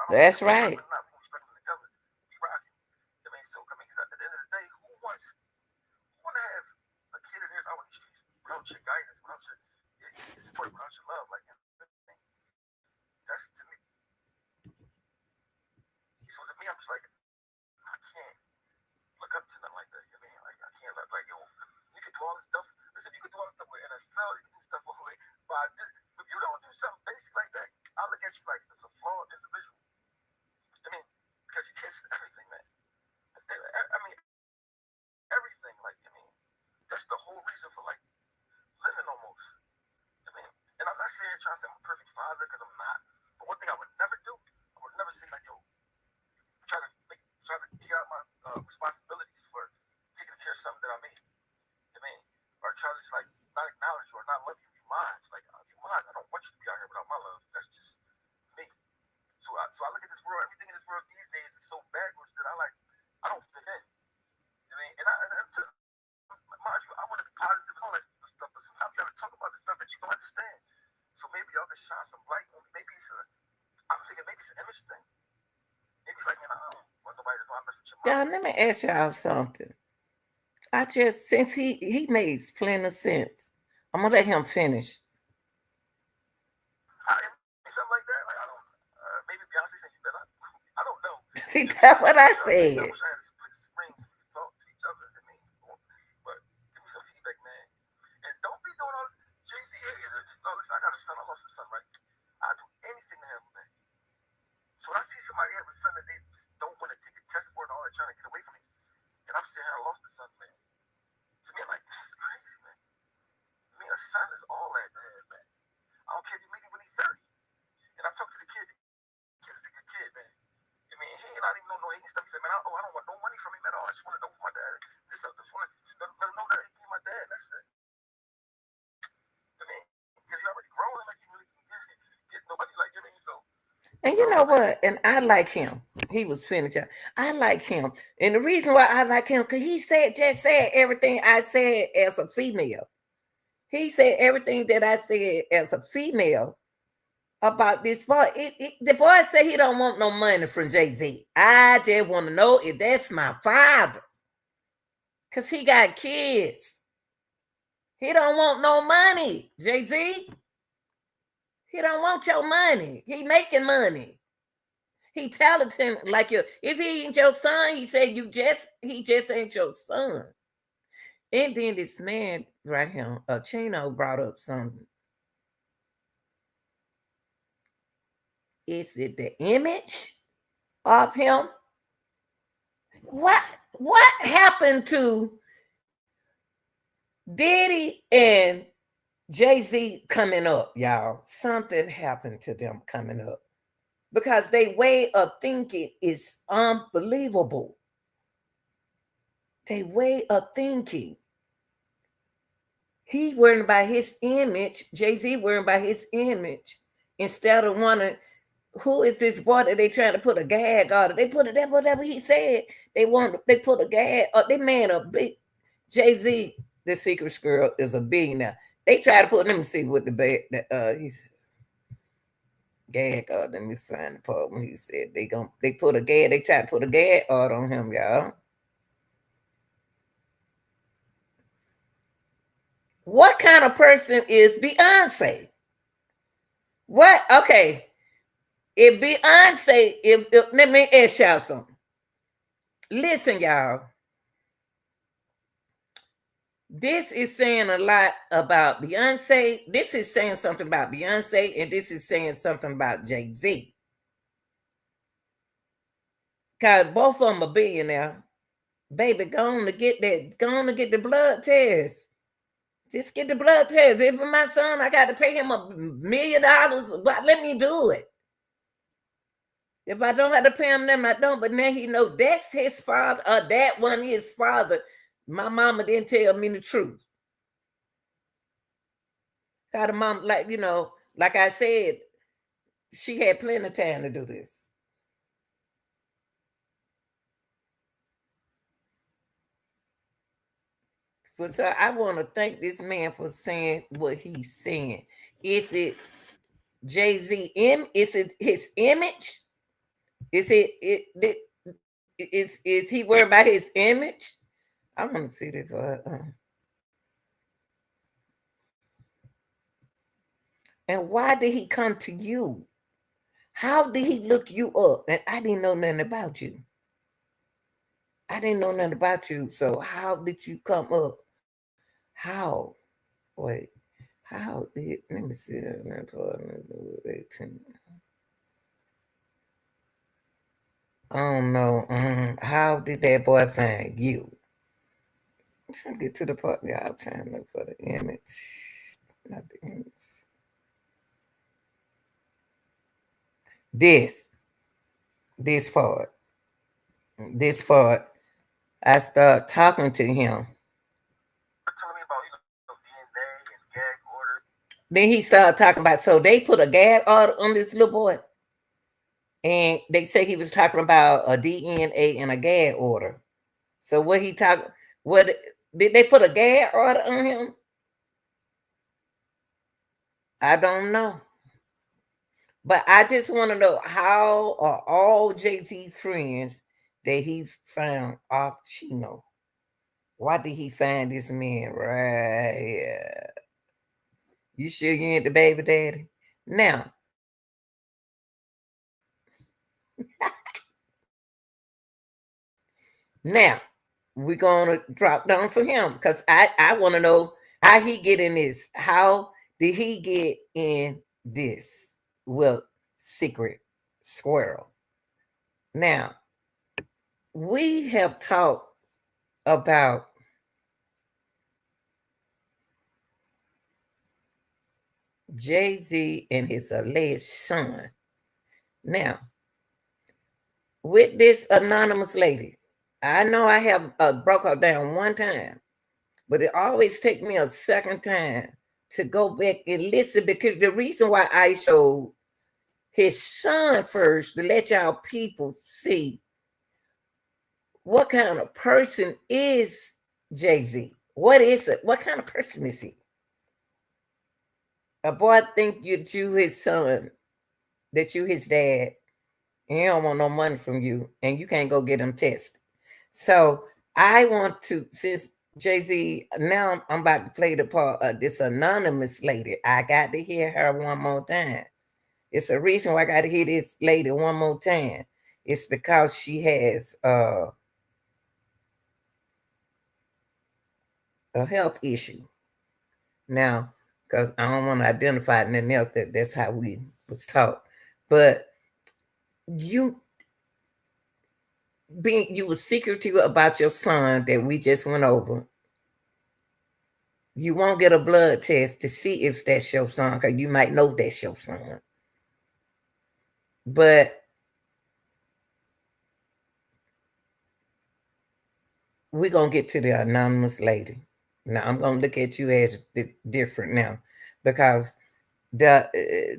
That's right. not. We stuck them together. We rocking. I mean, so I mean, 'cause at the end of the day, who want to have a kid of theirs out in the streets without your guidance, without your support, without your love? Like, you know what I mean? That's to me. So to me, I'm just like, I can't look up to nothing like that. You know what I mean? Like, I can't let like, yo, you can do all this stuff. Listen, you can do all this stuff with NFL. You can do stuff with but if you don't do something basic like that, I'll look at you like it's a flawed individual. I mean, because you kiss everything, man. I mean, everything. Like, I mean, that's the whole reason for like living almost. I mean, and I'm not saying trying to say I'm a perfect father because I'm not. But one thing I would never do, I would never say like, yo, try to get out my responsibilities for taking care of something that I made. I mean, or try to just like not acknowledge you or not love you. You mine. It's like you mine. I don't want you to be out here without my love. That's just me. So I look at this world. Everything in this world these days is so backwards that I don't fit in. I mean, and mind you, I want to be positive and all that stuff, but sometimes you gotta talk about the stuff that you don't understand. So maybe y'all can shine some light on. I'm thinking maybe it's an image thing. Maybe it's like, man, I don't want nobody to know I mess with your Yeah, mama. let me ask y'all something. I just since he makes plenty of sense. I'm gonna let him finish. Something like that. Like I don't. Maybe Beyonce saying you better. I don't know. You See know, that what I maybe I said. wish I had a split screen so we could talk to each other. I mean, but give me some feedback, man. And don't be doing all Jay Z. No, listen, I got a son. I lost a son, right? I do anything to have him, man. So when I see somebody have a son that they just don't want to take a test for and all that, trying to get away from me, and I'm saying I lost a son, man. To me, I'm like, that's crazy, man. I mean, a son is all that, man. I don't care if you meet him when he's 30. And I talked to the kid. The kid is a good kid, man. I mean, he ain't not even know no hating stuff. He said, man, I don't want no money from him at all. I just want to know from my dad. Just want to let him know that he be my dad. That's it. I mean, because he already grown and like he really can get nobody like you. I mean, And I you don't know, know man. what? And I like him. He was finished. I like him. And the reason why I like him, because he said everything I said as a female. He said everything that I said as a female about this boy. The boy said he don't want no money from Jay-Z. I just want to know if that's my father. Because he got kids. He don't want no money, Jay-Z. He don't want your money. He making money. He talented like you. If he ain't your son, he said he just ain't your son. And then this man right here, Chino brought up something. Is it the image of him? What what happened to Diddy and Jay-Z coming up, y'all? Something happened to them coming up because their way of thinking is unbelievable. Their way of thinking. He worrying about his image. Jay-Z worrying about his image instead of wanting. Who is this boy that they trying to put a gag on it? They put it. That whatever he said. They put a gag. They man a big Jay-Z. The secret girl is a billionaire. They try to put. Let me see what the he's gag. Let me find the part when he said they put a gag. They try to put a gag on him, y'all. What kind of person is Beyonce? What? Okay. If Beyonce, if let me ask y'all something. Listen, y'all. This is saying a lot about Beyonce. This is saying something about Beyonce, and this is saying something about Jay-Z. Cause both of them are billionaire. Baby, go on to get that. Go on to get the blood test. Just get the blood test. If my son, I got to pay him $1 million. Let me do it. If I don't have to pay him them, I don't. But now he know that's his father, or that one his father. My mama didn't tell me the truth. Got a mom, like, like I said, she had plenty of time to do this. But so I want to thank this man for saying what he's saying. Is it Jay-Z? Is it his image? Is he worried about his image? I want to see this. And why did he come to you? How did he look you up? And I didn't know nothing about you. I didn't know nothing about you. So how did you come up? How? Wait. How did? Let me see. 18. I don't know. How did that boy find you? Let's get to the part. Yeah, I'm trying to look for the image. Not the image. This. This part. This part. I start talking to him. Telling me about DNA and gag order. Then he started talking about, so they put a gag order on this little boy. And they say he was talking about a DNA and a gag order. So what he talk? What did they put a gag order on him? I don't know, but I just want to know how are all Jay Z friends that he found off Chino? Why did he find this man right here? You sure you ain't the baby daddy? Now, now we're gonna drop down for him because I want to know how he get in this. How did he get in this? Well, secret squirrel. Now we have talked about Jay Z and his alleged son. Now with this anonymous lady, I know I have broke her down one time, but it always take me a second time to go back and listen because the reason why I showed his son first to let y'all people see what kind of person is Jay-Z. What is it? What kind of person is he? A boy think you his son, that you his dad, and he don't want no money from you, and you can't go get him tested. So I want to, since Jay-Z, now I'm about to play the part of this anonymous lady. I got to hear her one more time. It's a reason why I got to hear this lady one more time. It's because she has a health issue now. Because I don't want to identify nothing else. That's how we was taught. But you you were secretive about your son that we just went over. You won't get a blood test to see if that's your son, because you might know that's your son. But we're gonna get to the anonymous lady. Now I'm gonna look at you as different now, because the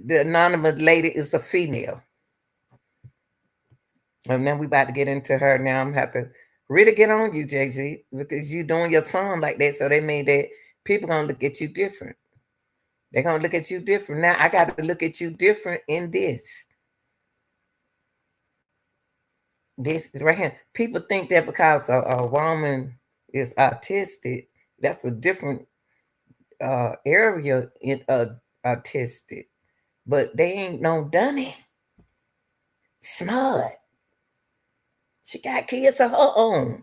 anonymous lady is a female. And then we about to get into her now. I'm gonna have to really get on you, Jay-Z, because you doing your song like that. So they mean that people gonna look at you different. They're gonna look at you different. Now I got to look at you different in this. This is right here. People think that because a woman is autistic, that's a different area in autistic. But they ain't no Dunny. Smart. She got kids of her own.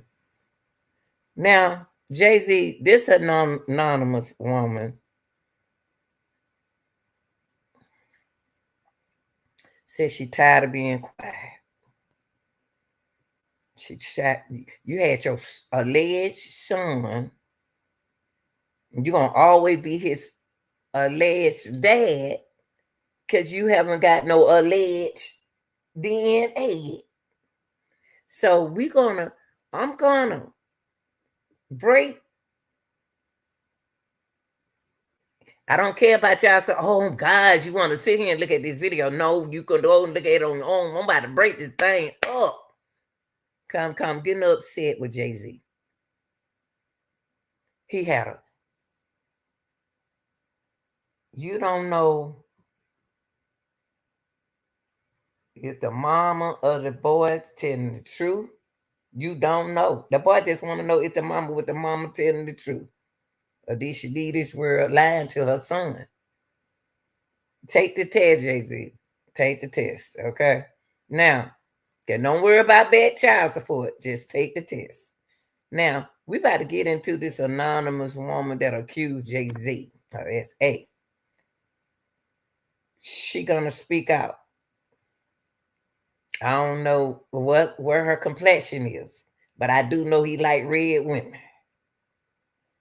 Now, Jay-Z, this anonymous woman said she tired of being quiet. She shot you had your alleged son. You're gonna always be his alleged dad because you haven't got no alleged DNA. So I'm gonna break. I don't care about y'all say, oh guys, you want to sit here and look at this video. No, you can go and look at it on your own. I'm about to break this thing up. Come, getting upset with Jay-Z. He had a, you don't know, Is the mama of the boy telling the truth? You don't know. The boy just want to know if the mama with the mama telling the truth. Or did she leave this world lying to her son? Take the test, Jay Z. Take the test, okay? Now, okay, don't worry about bad child support. Just take the test. Now, we about to get into this anonymous woman that accused Jay Z, or S.A. She gonna speak out. I don't know what where her complexion is, but I do know he like red women.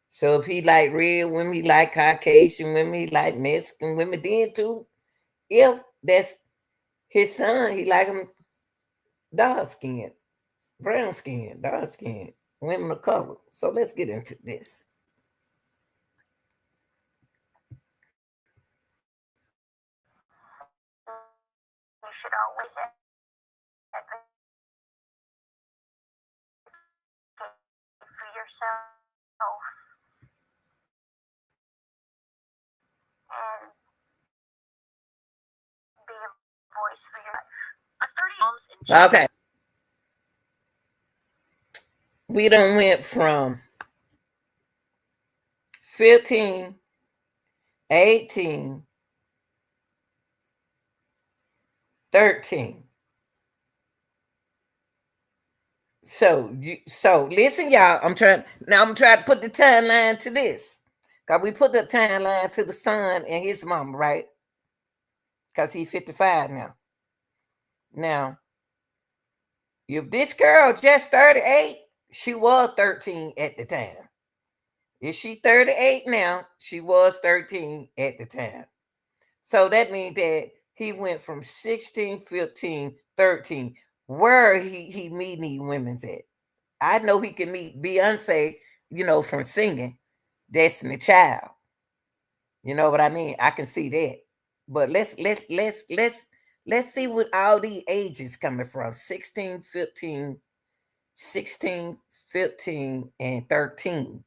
So if he like red women, he like Caucasian women, he like Mexican women. Then too, if that's his son, he like him dark skinned, brown skinned, dark skinned, women of color. So let's get into this. You should always advocate for yourself and be a voice for your life. A 30 moms in Okay. We done went from 15, 18, 13. So listen, y'all. I'm trying to put the timeline to this. Cause we put the timeline to the son and his mom, right? Cause he's 55 now. Now, if this girl just 38, she was 13 at the time. If she 38 now, she was 13 at the time. So that means that he went from 16, 15, 13. Where he meeting these women's at? I know he can meet Beyonce, from singing Destiny Child. You know what I mean? I can see that. But let's see what all these ages coming from. 16, 15, 16, 15, and 13.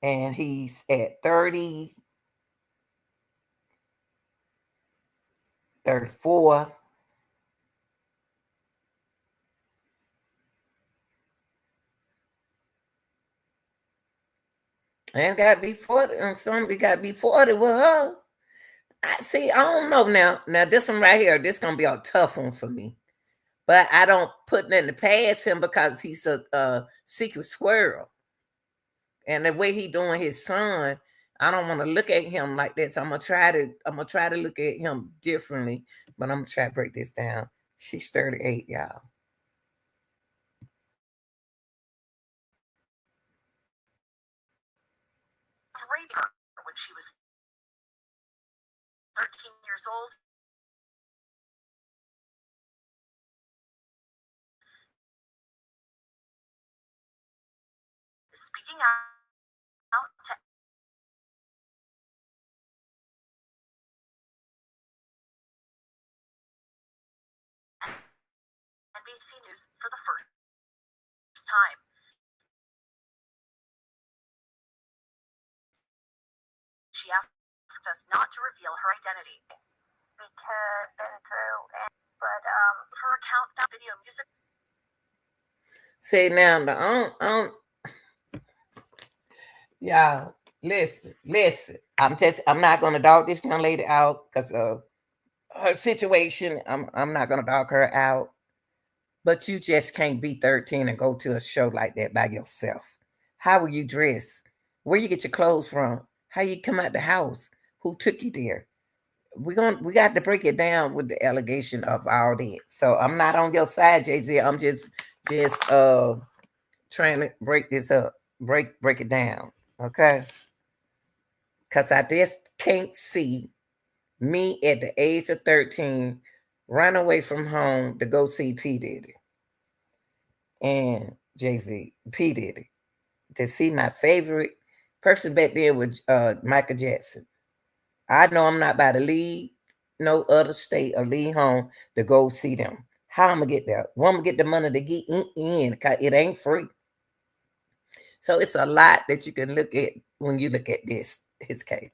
And he's at 30, 34. And got to be 40. And somebody got to be 40 with her. I see. I don't know now. Now this one right here, this gonna be a tough one for me. But I don't put nothing past him because he's a secret squirrel, and the way he doing his son, I don't want to look at him like this. I'm gonna try to look at him differently, but I'm gonna try to break this down. She's 38, y'all. raping her when she was 13 years old. Speaking out to NBC News for the first time. She asked us not to reveal her identity because been through, but her account found video music. See now, y'all, listen. I'm not gonna dog this young lady out because of her situation. I'm not gonna dog her out. But you just can't be 13 and go to a show like that by yourself. How will you dress? Where you get your clothes from? How you come out the house? Who took you there? We got to break it down with the allegation of all that. So I'm not on your side, Jay Z. I'm just trying to break this up, break it down, okay? Cause I just can't see me at the age of 13 run away from home to go see P Diddy and Jay Z. P Diddy to see my favorite person back then was Michael Jackson. I know I'm not about to leave no other state or leave home to go see them. How I'm gonna get there? Well, I'm gonna get the money to get in, cause it ain't free. So it's a lot that you can look at when you look at this his case.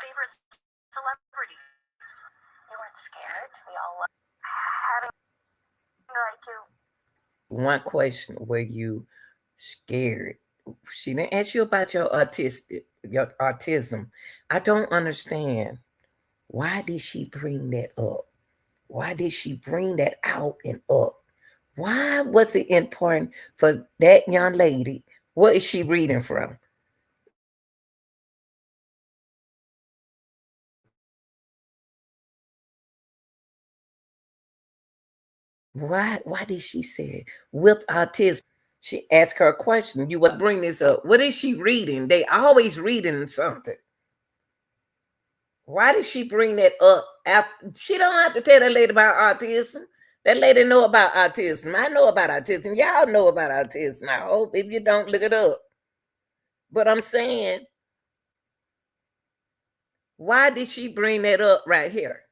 favorite celebrities. You weren't scared. We all having like you. One question: were you scared? She didn't ask you about your autism. I don't understand. Why did she bring that up? Why did she bring that out and up? Why was it important for that young lady? What is she reading from? Why did she say with autism? She asked her a question. You would bring this up. What is she reading? They always reading something. Why did she bring that up? She don't have to tell that lady about autism. That lady know about autism. I know about autism. Y'all know about autism. I hope if you don't, look it up. But I'm saying, why did she bring that up right here?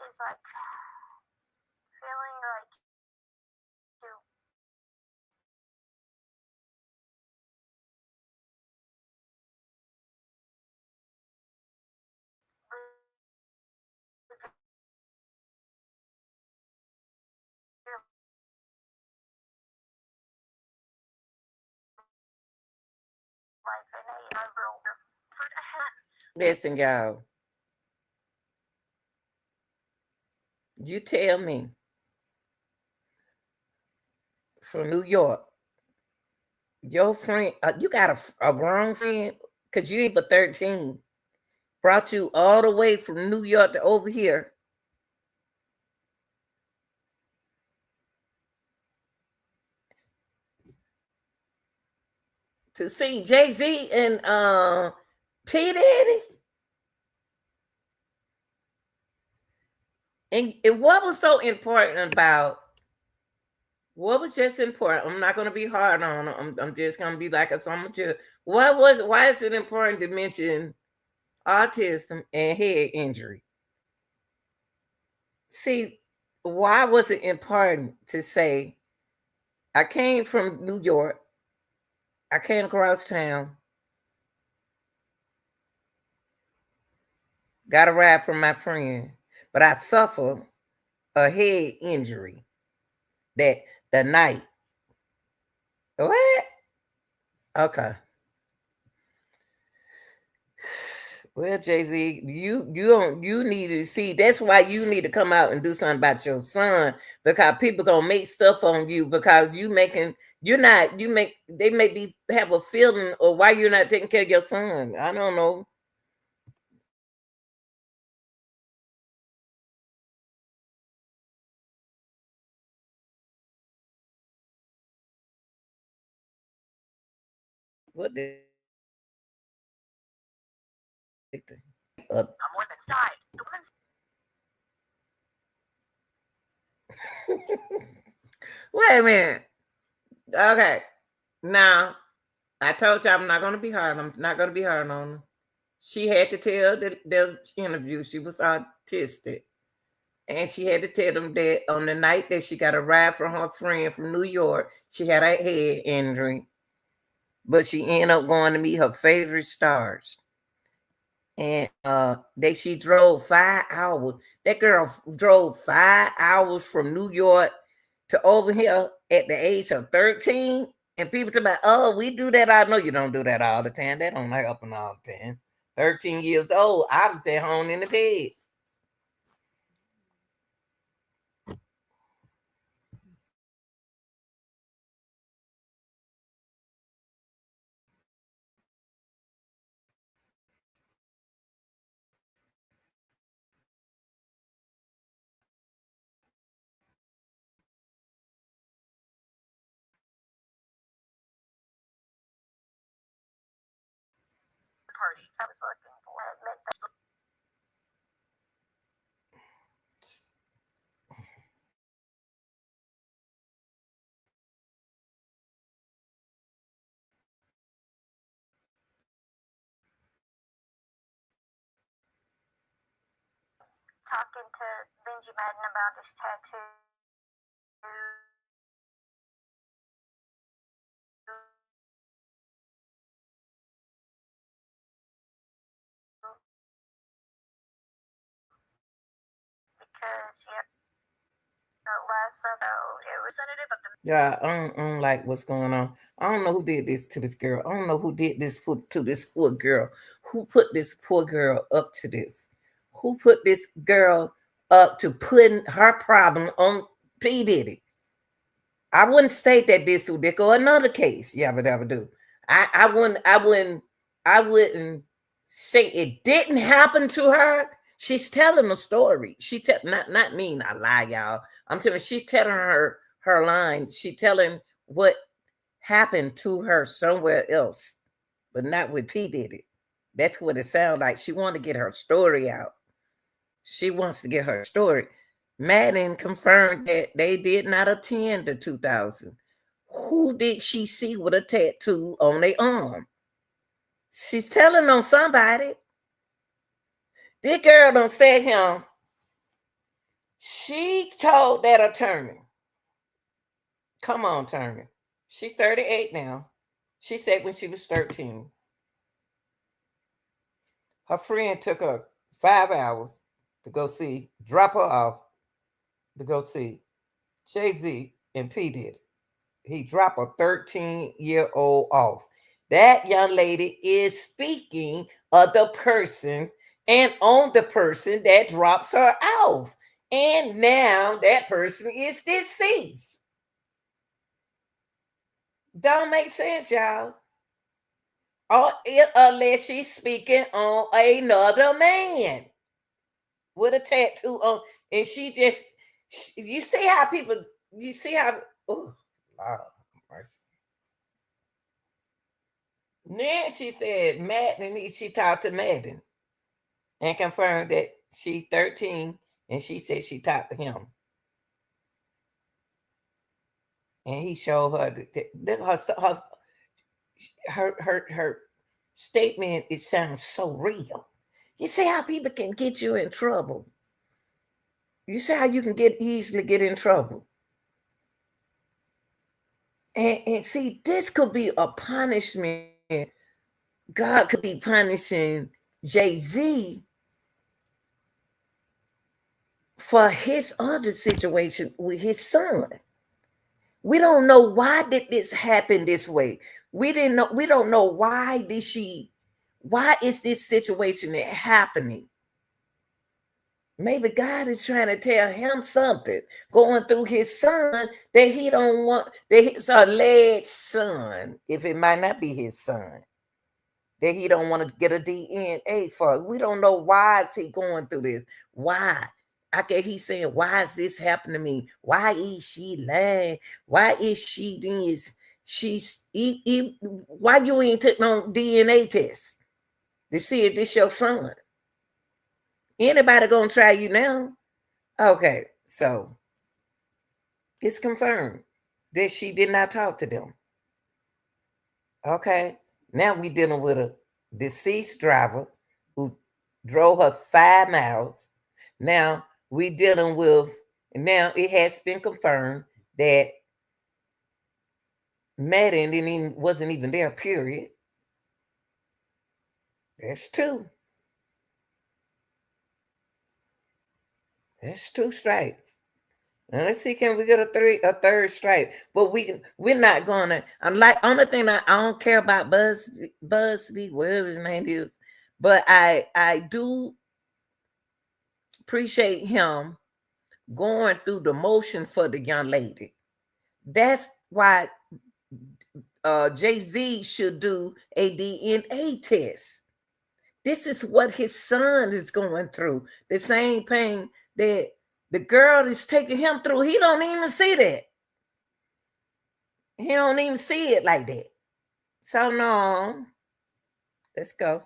Is like feeling like you live life in a real for a hat. Listen, y'all. You tell me from New York, your friend, you got a grown friend, because you ain't but 13, brought you all the way from New York to over here to see Jay-Z and P. Diddy. And what was so important about what was just important? I'm not gonna be hard on them. I'm just gonna be like a thumb. Why is it important to mention autism and head injury? See, why was it important to say I came from New York, I came across town, got a ride from my friend, but I suffered a head injury that the night. What? Okay. Well, Jay Z, you need to see. That's why you need to come out and do something about your son, because people gonna make stuff on you because you're not, you make, they may be have a feeling or why you're not taking care of your son. I don't know what they think. More than died. The woman's Wait a minute. Okay, now I told you I'm not gonna be hard. I'm not gonna be hard on her. She had to tell the interview she was autistic. And she had to tell them that on the night that she got a ride from her friend from New York, she had a head injury, but she ended up going to meet her favorite stars. And she drove 5 hours. That girl drove 5 hours from New York to over here at the age of 13. And people talk about, oh, we do that. I know you don't do that all the time. That don't happen all the time. 13 years old, I was at home in the bed. party. I was looking for admit that. talking to Benji Madden about his tattoo because the last episode it was representative of the Yeah, I don't like what's going on. I don't know who did this to this girl. I don't know who did this to this poor girl. Who put this poor girl up to this? Who put this girl up to putting her problem on P. Diddy? I wouldn't say that this would go another case. Yeah, but I would do. I wouldn't say it didn't happen to her. She's telling a story. She tell not me, not lie, y'all. I'm telling she's telling her line. She telling what happened to her somewhere else, but not with P Diddy. That's what it sounds like. She want to get her story out. She wants to get her story. Madden confirmed that they did not attend the 2000. Who did she see with a tattoo on their arm? She's telling on somebody. This girl don't say him. She told that attorney. Come on, attorney. She's 38 now. She said when she was 13, her friend took her 5 hours to go see, drop her off to go see Jay-Z and P. Diddy. He dropped a 13-year-old off. That young lady is speaking of the person and on the person that drops her off. And now that person is deceased. Don't make sense, y'all. Or unless she's speaking on another man with a tattoo on, and she just, you see how people, you see how, oh, Lord mercy. Then she said Madden, she talked to Madden and confirmed that she 13 and she said she talked to him. And he showed her that her statement, it sounds so real. You see how people can get you in trouble. You see how you can easily get in trouble. And see, this could be a punishment. God could be punishing Jay-Z for his other situation with his son. We don't know why did this happen this way. We don't know why is this situation happening? Maybe God is trying to tell him something going through his son that he don't want, that his alleged son, if it might not be his son, that he don't want to get a DNA for. We don't know why is he going through this. Why? Okay, he's saying, why is this happening to me? Why is she lying? Why is she this? Why you ain't taking no DNA test to see if this your son? Anybody gonna try you now? Okay, so it's confirmed that she did not talk to them. Okay, now we dealing with a deceased driver who drove her 5 miles. Now we dealing with, now it has been confirmed that Madden wasn't even there. Period. That's two. That's two strikes. Now let's see, can we get a third strike? But we're not gonna. I'm like, only thing I don't care about Busby, whatever his name is, but I do appreciate him going through the motion for the young lady. That's why Jay-Z should do a DNA test. This is what his son is going through. The same pain that the girl is taking him through. He don't even see that. He don't even see it like that. So no, let's go.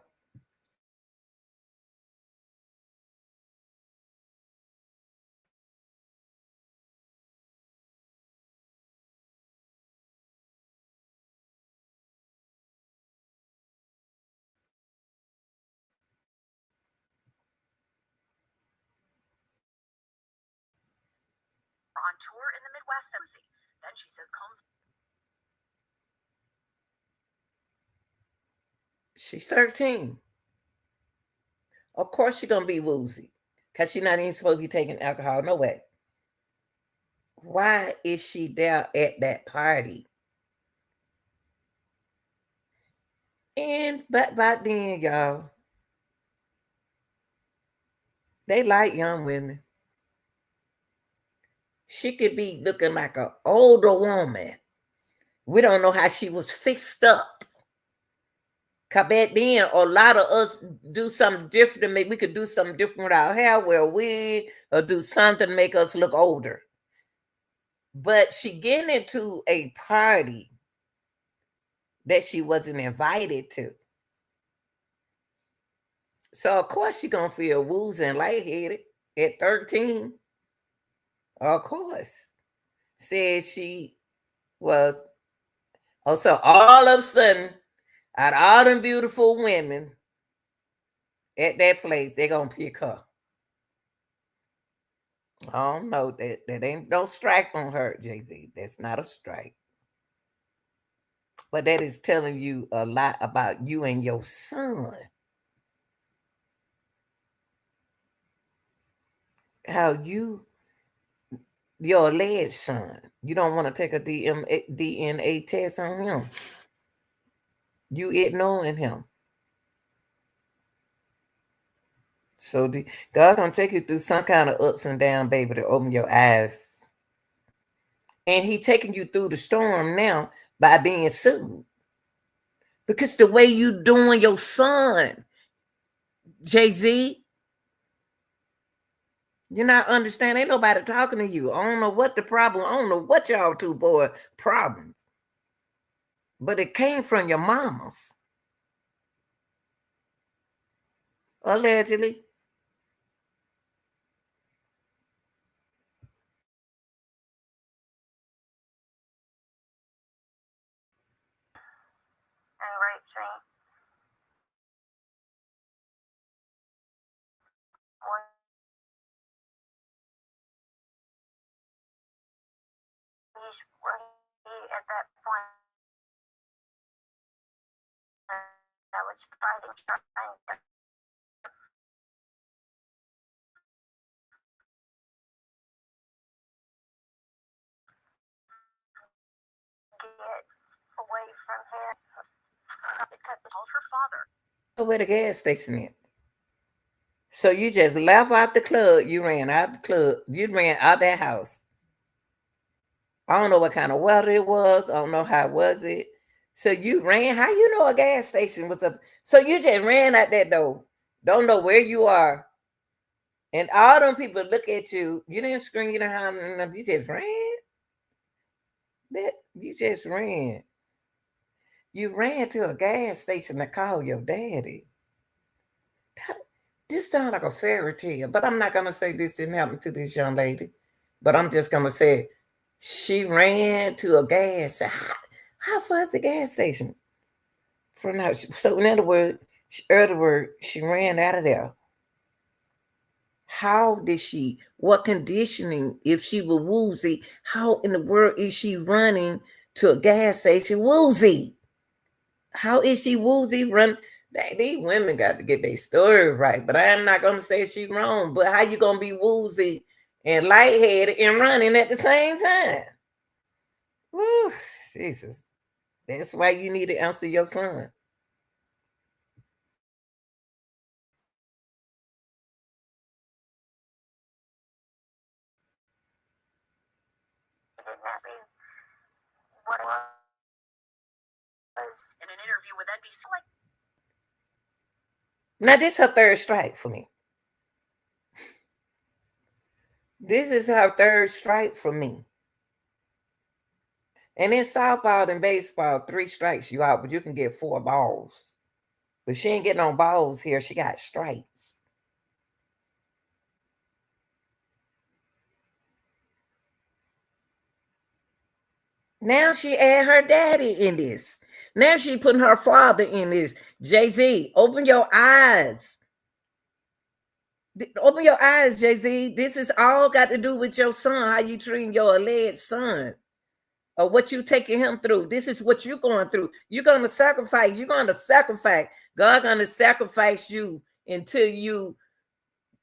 on tour in the Midwest. Then she says Combs. She's 13. Of course she's gonna be woozy. Because she's not even supposed to be taking alcohol. No way. Why is she there at that party? And but back then, y'all, they like young women. She could be looking like an older woman. We don't know how she was fixed up. Cause back then, a lot of us do something different. Maybe we could do something different with our hair, wear a wig, or do something to make us look older. But she getting into a party that she wasn't invited to. So of course she gonna feel woozy and lightheaded at 13. Of course. Said she was, oh, so all of a sudden, out of all them beautiful women at that place, they gonna pick her. I don't know. That ain't no strike on her, Jay-Z. That's not a strike. But that is telling you a lot about you and your son. How your alleged son, you don't want to take a DNA test on him. You ignoring him. So God gonna take you through some kind of ups and downs, baby, to open your eyes. And he taking you through the storm now by being sued. Because the way you doing your son, Jay-Z, you're not understanding. Ain't nobody talking to you. I don't know what the problem. I don't know what y'all two boy problems. But it came from your mamas. Allegedly. And raped me. At that point, I was trying to get away from him because he told her father. Where the gas station is. So you just left out the club. You ran out the club. You ran out that house. I don't know what kind of weather it was. I don't know how was it. So you ran. How you know a gas station was up? So you just ran out that door. Don't know where you are. And all them people look at you. You didn't scream. You didn't holler. You just ran. That you just ran. You ran to a gas station to call your daddy. This sounds like a fairy tale, but I'm not gonna say this didn't happen to this young lady. But I'm just gonna say she ran to a gas. How far is the gas station from now? So in other words, she ran out of there. How did she? What conditioning? If she was woozy, how in the world is she running to a gas station woozy? How is she woozy run? These women got to get their story right. But I'm not gonna say she's wrong. But how you gonna be woozy and lightheaded and running at the same time? Woo, Jesus. That's why you need to answer your son. He didn't ask me what it was in an interview with NBC. Like, Now this her third strike for me. This is her third strike for me. And in softball and baseball, 3 strikes you out, but you can get 4 balls. But she ain't getting on balls here. She got strikes. Now she add her daddy in this. Now she putting her father in this. Jay-Z, open your eyes. Open your eyes, Jay-Z. This is all got to do with your son, how you treating your alleged son, or what you taking him through. This is what you're going through. You're going to sacrifice. You're going to sacrifice. God going to sacrifice you until you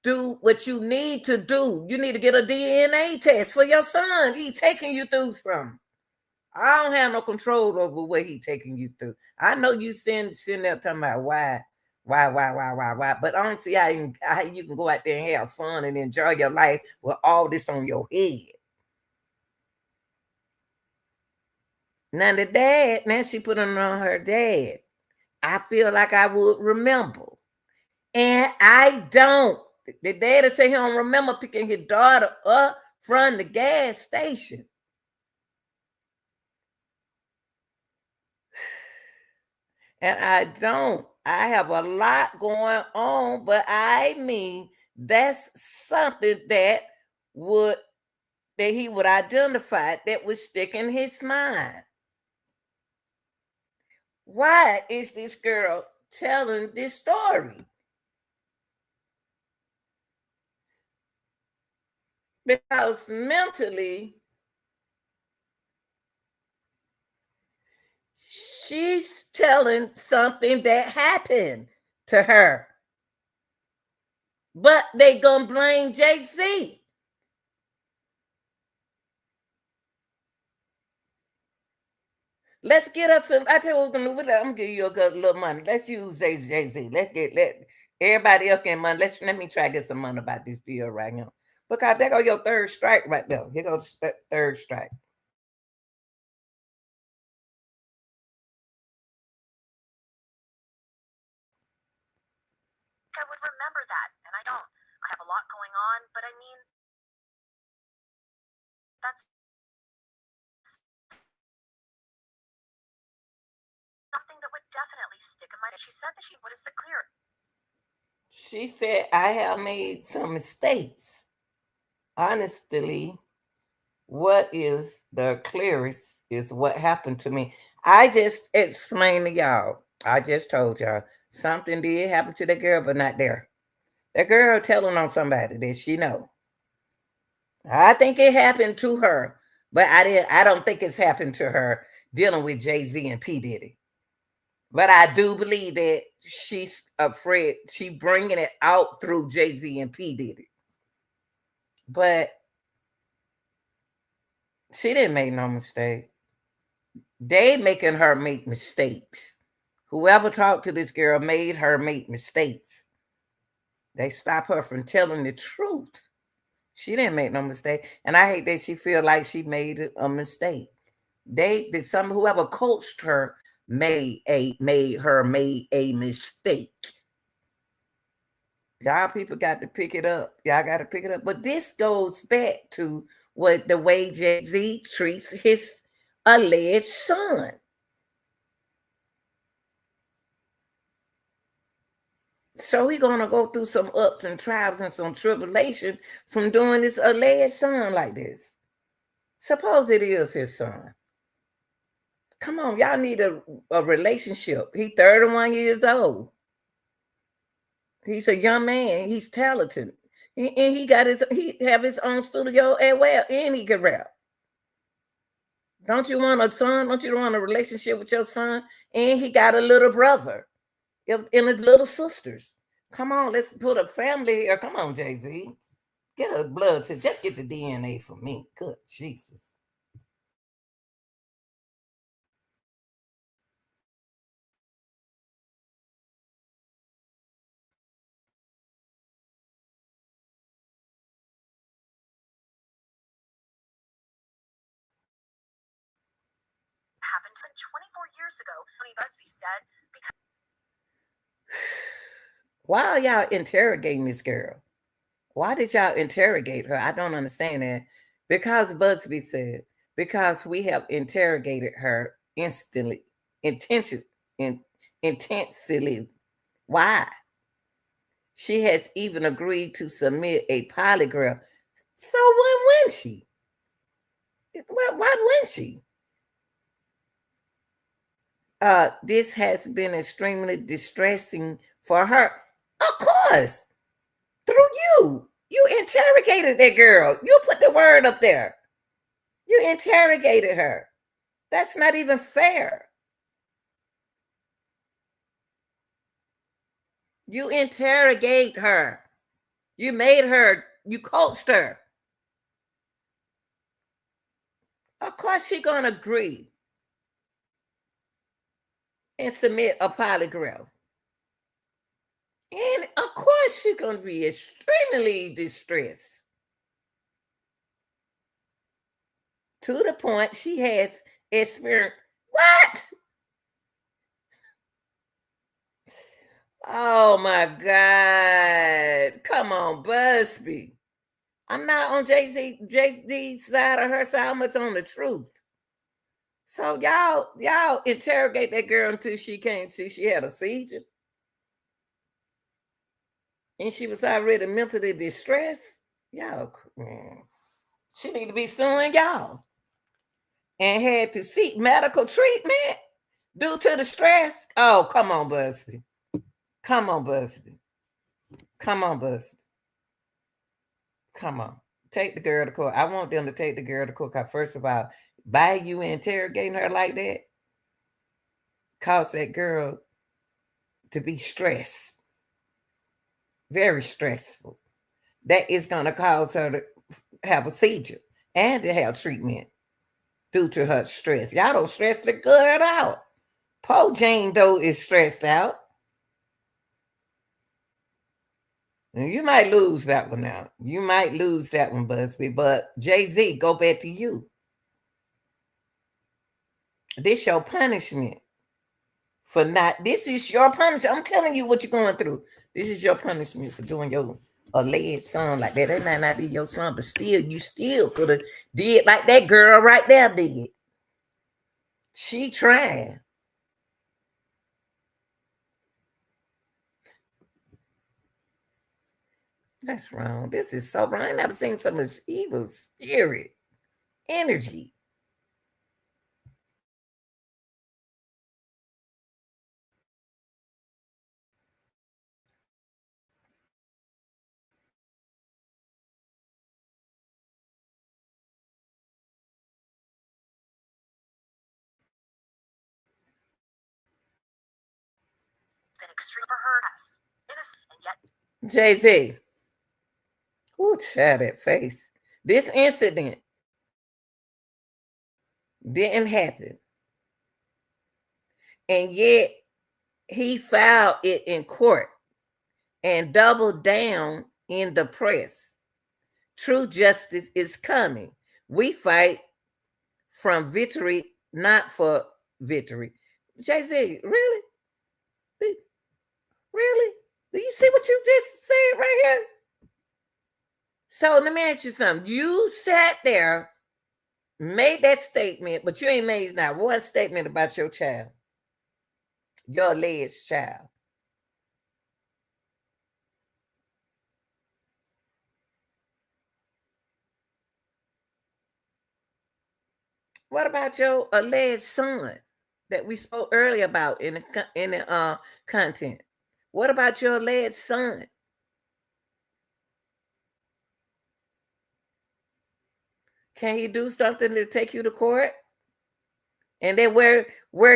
do what you need to do. You need to get a DNA test for your son. He's taking you through something. I don't have no control over what he's taking you through. I know you sitting there talking about why. But I don't see how you can go out there and have fun and enjoy your life with all this on your head. Now the dad, now she put it on her dad. I feel like I would remember. And I don't. The dad say he don't remember picking his daughter up from the gas station. And I don't. I have a lot going on, but I mean, that's something that he would identify that would stick in his mind. Why is this girl telling this story? Because mentally, she's telling something that happened to her. But they gonna blame JC. Let's get us some. I tell you what we're gonna do. I'm gonna give you a good little money. Let's use Jay-Z. Let everybody else get money. Let me try to get some money about this deal right now. Because there go your third strike right there. Here goes third strike. I would remember that, and I don't. I have a lot going on, but I mean, that's something that would definitely stick in my head. She said that she what is the clear? She said, I have made some mistakes. Honestly, what is the clearest is what happened to me. I just explained to y'all. I just told y'all something did happen to that girl, but not there. That girl telling on somebody that she know. I think it happened to her, but I don't think it's happened to her dealing with Jay-Z and P. Diddy. But I do believe that she's afraid. She bringing it out through Jay-Z and P. Diddy. But she didn't make no mistake. They making her make mistakes. Whoever talked to this girl made her make mistakes. They stop her from telling the truth. She didn't make no mistake. And I hate that she feel like she made a mistake. Whoever coached her made a mistake. Y'all people got to pick it up. Y'all got to pick it up. But this goes back to what the way Jay-Z treats his alleged son. So he gonna go through some ups and trials and some tribulation from doing this alleged son like this. Suppose it is his son. Come on, y'all need a relationship. He 31 years old. He's a young man. He's talented. And he have his own studio as well. And he can rap. Don't you want a son? Don't you want a relationship with your son? And he got a little brother and his little sisters. Come on, let's put a family here. Come on, Jay-Z. Get a blood test. Just get the DNA for me. Good Jesus. Happened 24 years ago. Tony Busby said because Why are y'all interrogating this girl? Why did y'all interrogate her? I don't understand that. Because Busby said, because we have interrogated her instantly, intention, in, intensely. Why? She has even agreed to submit a polygraph. So when wouldn't she? Why wouldn't she? This has been extremely distressing for her. Of course, through You interrogated that girl. You put the word up there. You interrogated her. That's not even fair. You interrogate her. You made her, you coached her. Of course she gonna agree and submit a polygraph. And of course she's gonna be extremely distressed. To the point she has experienced what? Oh my God. Come on, Busby. I'm not on JD's side or her side. I'm much on the truth. So y'all interrogate that girl until she came to. She had a seizure. And she was already mentally distressed. Y'all, man, she need to be suing y'all. And had to seek medical treatment due to the stress. Oh, come on, Busby. Come on, Busby. Come on, Busby. Come on. Take the girl to court. I want them to take the girl to court. First of all, by you interrogating her like that, cause that girl to be stressed. Very stressful. That is going to cause her to have a seizure and to have treatment due to her stress. Y'all don't stress the girl out. Poor Jane Doe is stressed out. And you might lose that one now. You might lose that one, Busby. But Jay-Z, go back to you. This your punishment for not. This is your punishment. I'm telling you what you're going through. This is your punishment for doing your alleged son like that. That might not be your son, but still, you still could have did like that girl right there did. She tried. That's wrong. This is so wrong. I never seen so much evil spirit, energy. Been extreme for her. Yes. Innocent, and yet. Jay-Z. Who child that face? This incident didn't happen. And yet he filed it in court and doubled down in the press. True justice is coming. We fight from victory, not for victory. Jay-Z, really? Really? Do you see what you just said right here? So let me ask you something. You sat there, made that statement, but you ain't made not one statement about your child, your alleged child. What about your alleged son that we spoke earlier about in the content? What about your alleged son? Can he do something to take you to court? And then where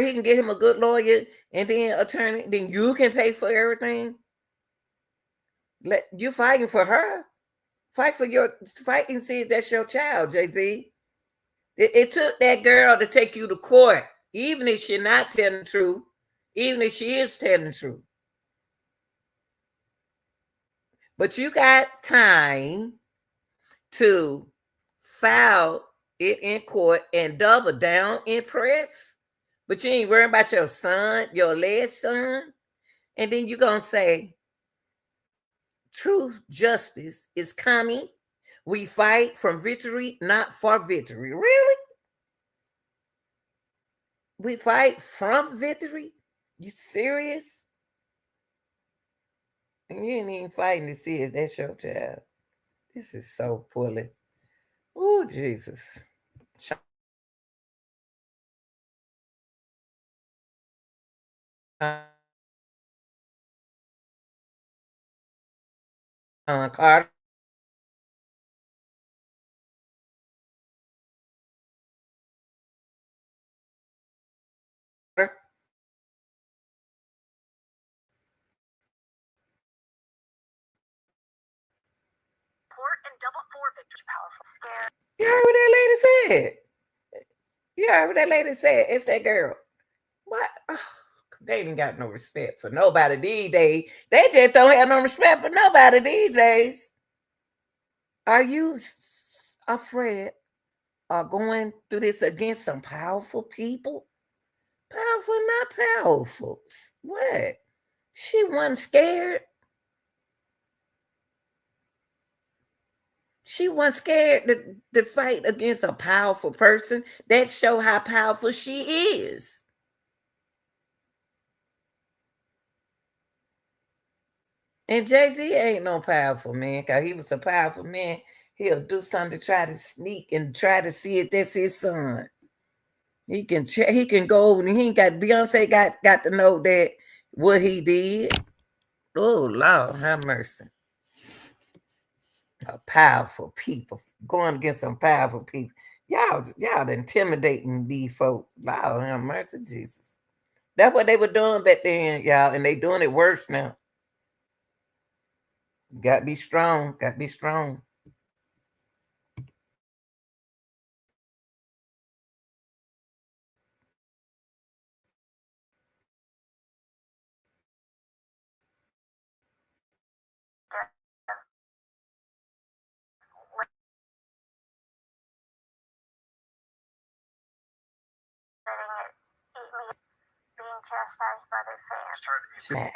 he can get him a good lawyer and then attorney, then you can pay for everything. Let you fighting for her. Fight for your fighting sees that's your child, Jay-Z. It took that girl to take you to court, even if she's not telling the truth, even if she is telling the truth. But you got time to file it in court and double down in press. But you ain't worrying about your son, your alleged son. And then you're going to say, true justice is coming. We fight from victory, not for victory. Really? We fight from victory? You serious? And you ain't even fighting to see if that's your child. This is so poorly. Oh, Jesus. Carter. powerful, scared. You heard what that lady said? You heard what that lady said? It's that girl. What? Oh, they ain't got no respect for nobody these days. They just don't have no respect for nobody these days. Are you afraid of going through this against some powerful people? Powerful, not powerful. What? She wasn't scared. She wasn't scared to fight against a powerful person. That show how powerful she is. And Jay-Z ain't no powerful man, because he was a powerful man. He'll do something to try to sneak and try to see if that's his son. He can go and he ain't got Beyonce got to know that what he did. Oh Lord, have mercy. A powerful people going against some powerful people. Y'all intimidating these folks. Lord have mercy, Jesus. That's what they were doing back then, y'all, and they doing it worse now. Got to be strong. Got to be strong. Being chastised by their fans.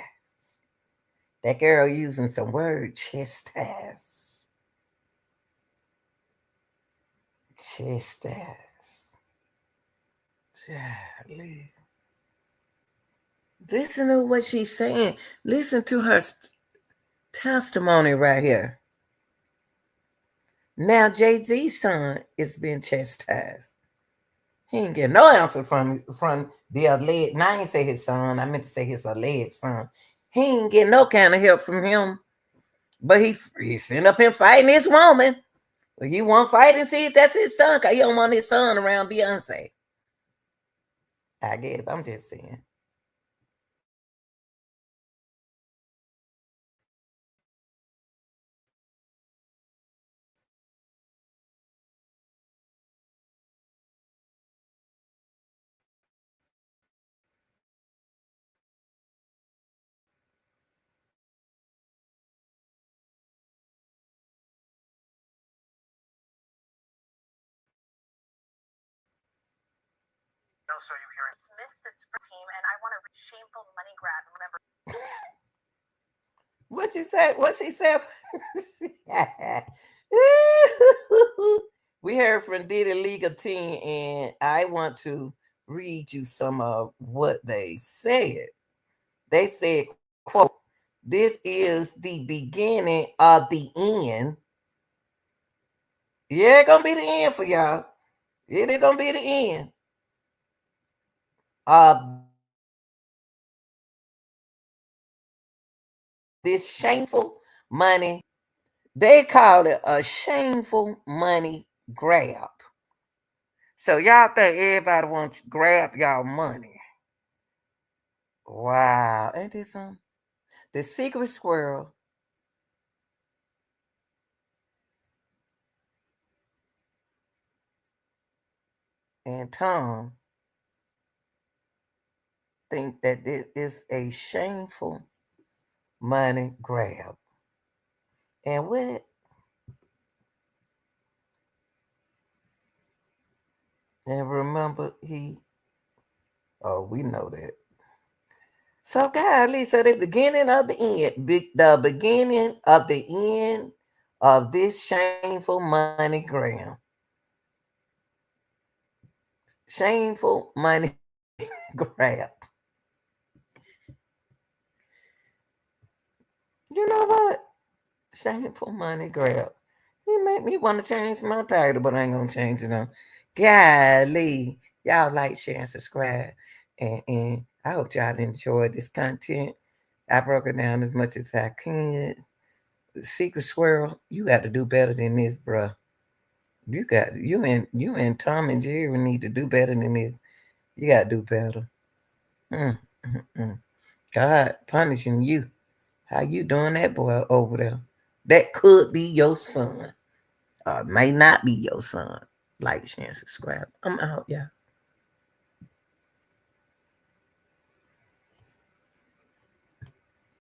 That girl using some word chastise. Chastise. Golly. Listen to what she's saying. Listen to her testimony right here. Now Jay-Z's son is being chastised. He ain't get no answer from the alleged. Now I ain't say his son. I meant to say his alleged son. He ain't get no kind of help from him. But he's sitting up here fighting this woman. Well, you want to fight and see if that's his son, because you don't want his son around Beyonce. I guess I'm just saying. So you hear dismiss this team, and I want to shameful money grab. Remember, What you say? What she said? We heard from Diddy Legal Team, and I want to read you some of what they said. They said, quote, this is the beginning of the end. Yeah, it's gonna be the end for y'all. It is gonna be the end of this shameful money. They call it a shameful money grab. So y'all think everybody wants to grab y'all money. Wow, ain't this something? The secret squirrel and Tom think that this is a shameful money grab. And what? And remember, we know that. So, golly, so the beginning of the end, the beginning of the end of this shameful money grab. Shameful money grab. You know what? Shameful money grab. You make me want to change my title, but I ain't gonna change it on. Golly. Y'all like, share, and subscribe. And I hope y'all enjoyed this content. I broke it down as much as I can. Secret Swirl, you got to do better than this, bruh. You and Tom and Jerry need to do better than this. You got to do better. Mm, mm, mm. God punishing you. How you doing that boy over there? That could be your son. may not be your son. Like, share, and subscribe. I'm out, yeah.